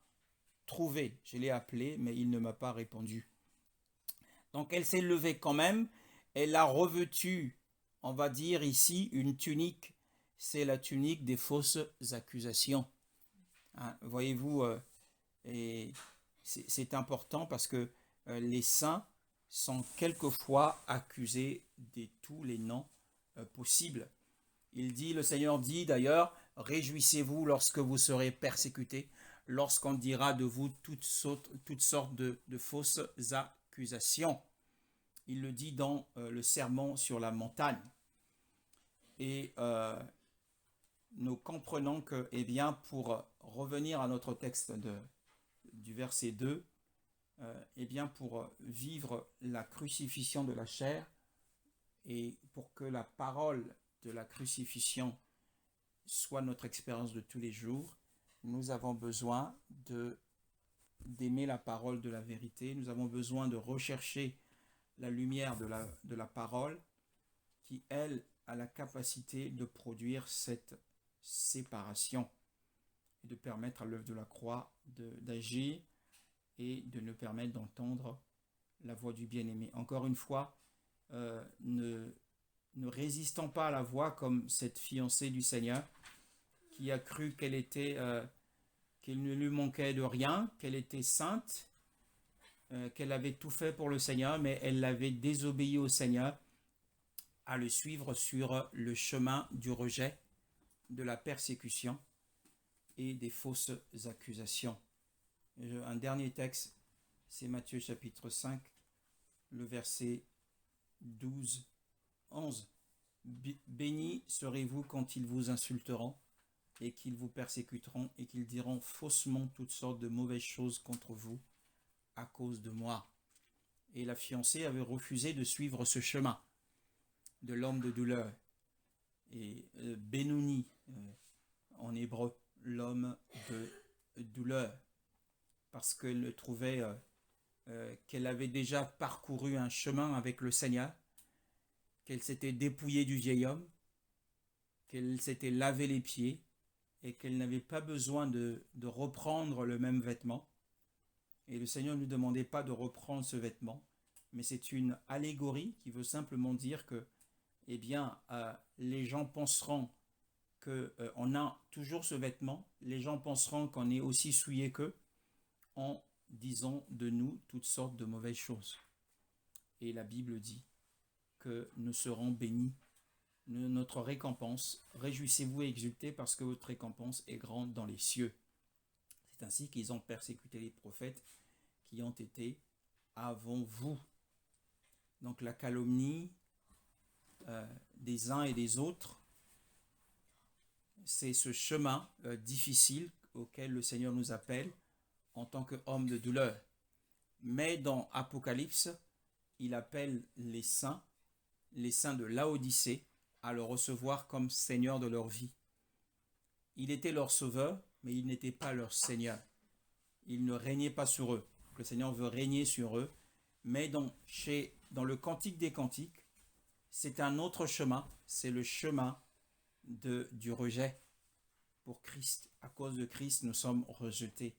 trouvé. Je l'ai appelé, mais il ne m'a pas répondu. Donc elle s'est levée quand même. Elle a revêtu, on va dire ici, une tunique. C'est la tunique des fausses accusations. Hein, voyez-vous, et c'est important parce que les saints sont quelquefois accusés de tous les noms possibles. Le Seigneur dit d'ailleurs, réjouissez-vous lorsque vous serez persécutés, lorsqu'on dira de vous toutes sortes de fausses accusations. Il le dit dans le sermon sur la montagne. Et nous comprenons que, eh bien, pour revenir à notre texte du verset 2, eh bien, pour vivre la crucifixion de la chair et pour que la parole de la crucifixion soit notre expérience de tous les jours, nous avons besoin d'aimer la parole de la vérité. Nous avons besoin de rechercher la lumière de la parole qui, elle, a la capacité de produire cette séparation et de permettre à l'œuvre de la croix d'agir et de nous permettre d'entendre la voix du bien-aimé. Encore une fois, ne résistons pas à la voix comme cette fiancée du Seigneur qui a cru qu'elle ne lui manquait de rien, qu'elle était sainte, qu'elle avait tout fait pour le Seigneur, mais elle avait désobéi au Seigneur à le suivre sur le chemin du rejet, de la persécution et des fausses accusations. Un dernier texte, c'est Matthieu chapitre 5, le verset 12, 11. Bénis serez-vous quand ils vous insulteront et qu'ils vous persécuteront et qu'ils diront faussement toutes sortes de mauvaises choses contre vous à cause de moi. Et la fiancée avait refusé de suivre ce chemin de l'homme de douleur. Et Bénouni, en hébreu, l'homme de douleur, parce qu'elle trouvait qu'elle avait déjà parcouru un chemin avec le Seigneur, qu'elle s'était dépouillée du vieil homme, qu'elle s'était lavé les pieds et qu'elle n'avait pas besoin de reprendre le même vêtement. Et le Seigneur ne nous demandait pas de reprendre ce vêtement, mais c'est une allégorie qui veut simplement dire que, eh bien, les gens penseront qu'on a toujours ce vêtement, les gens penseront qu'on est aussi souillé qu'eux, en disant de nous toutes sortes de mauvaises choses. Et la Bible dit que nous serons bénis, notre récompense, réjouissez-vous et exultez parce que votre récompense est grande dans les cieux. C'est ainsi qu'ils ont persécuté les prophètes qui ont été avant vous. Donc la calomnie des uns et des autres, c'est ce chemin difficile auquel le Seigneur nous appelle en tant qu'homme de douleur. Mais dans Apocalypse, il appelle les saints de Laodicée, à le recevoir comme Seigneur de leur vie. Il était leur sauveur, mais il n'était pas leur Seigneur. Il ne régnait pas sur eux. Le Seigneur veut régner sur eux, mais dans le Cantique des Cantiques, c'est un autre chemin, c'est le chemin du rejet pour Christ. À cause de Christ, nous sommes rejetés.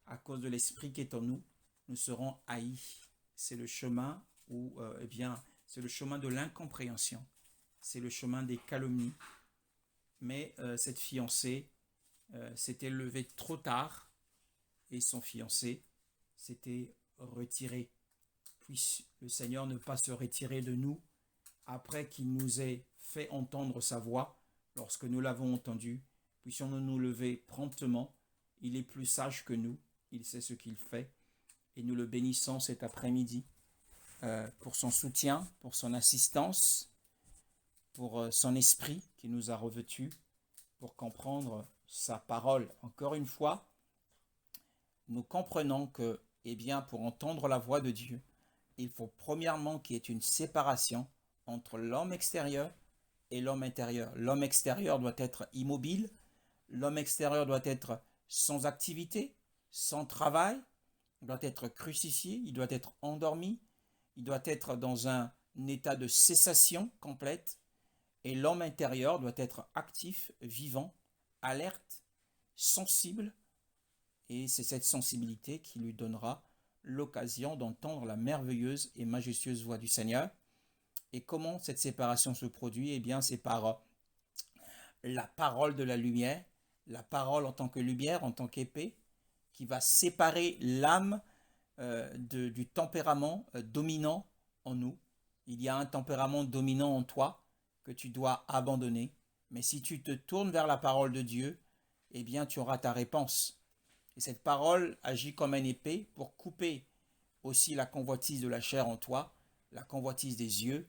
À cause de l'Esprit qui est en nous, nous serons haïs. C'est le chemin c'est le chemin de l'incompréhension. C'est le chemin des calomnies. Mais cette fiancée s'était levée trop tard et son fiancé s'était retiré. Puisse le Seigneur ne pas se retirer de nous après qu'il nous ait fait entendre sa voix. Lorsque nous l'avons entendu, puissions-nous nous lever promptement. Il est plus sage que nous. Il sait ce qu'il fait. Et nous le bénissons cet après-midi pour son soutien, pour son assistance, pour son esprit qui nous a revêtus, pour comprendre sa parole. Encore une fois, nous comprenons que, eh bien, pour entendre la voix de Dieu, il faut premièrement qu'il y ait une séparation entre l'homme extérieur et l'homme intérieur. L'homme extérieur doit être immobile, l'homme extérieur doit être sans activité, sans travail, il doit être crucifié, il doit être endormi, il doit être dans un état de cessation complète, et l'homme intérieur doit être actif, vivant, alerte, sensible, et c'est cette sensibilité qui lui donnera l'occasion d'entendre la merveilleuse et majestueuse voix du Seigneur. Et comment cette séparation se produit? Eh bien, c'est par la parole de la lumière, la parole en tant que lumière, en tant qu'épée, qui va séparer l'âme du tempérament dominant en nous. Il y a un tempérament dominant en toi que tu dois abandonner. Mais si tu te tournes vers la parole de Dieu, eh bien, tu auras ta réponse. Et cette parole agit comme une épée pour couper aussi la convoitise de la chair en toi, la convoitise des yeux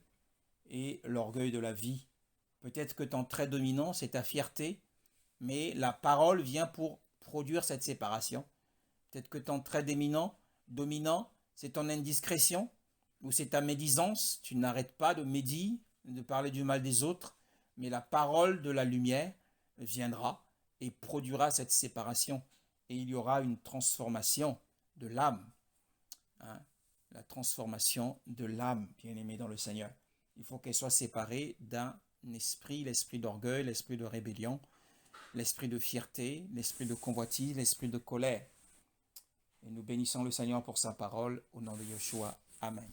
et l'orgueil de la vie. Peut-être que ton trait dominant, c'est ta fierté, mais la parole vient pour produire cette séparation. Peut-être que ton trait dominant, c'est ton indiscrétion ou c'est ta médisance. Tu n'arrêtes pas de médire, de parler du mal des autres, mais la parole de la lumière viendra et produira cette séparation. Et il y aura une transformation de l'âme. La transformation de l'âme, bien-aimée dans le Seigneur. Il faut qu'elle soit séparée d'un esprit, l'esprit d'orgueil, l'esprit de rébellion, l'esprit de fierté, l'esprit de convoitise, l'esprit de colère. Et nous bénissons le Seigneur pour sa parole au nom de Yeshua. Amen.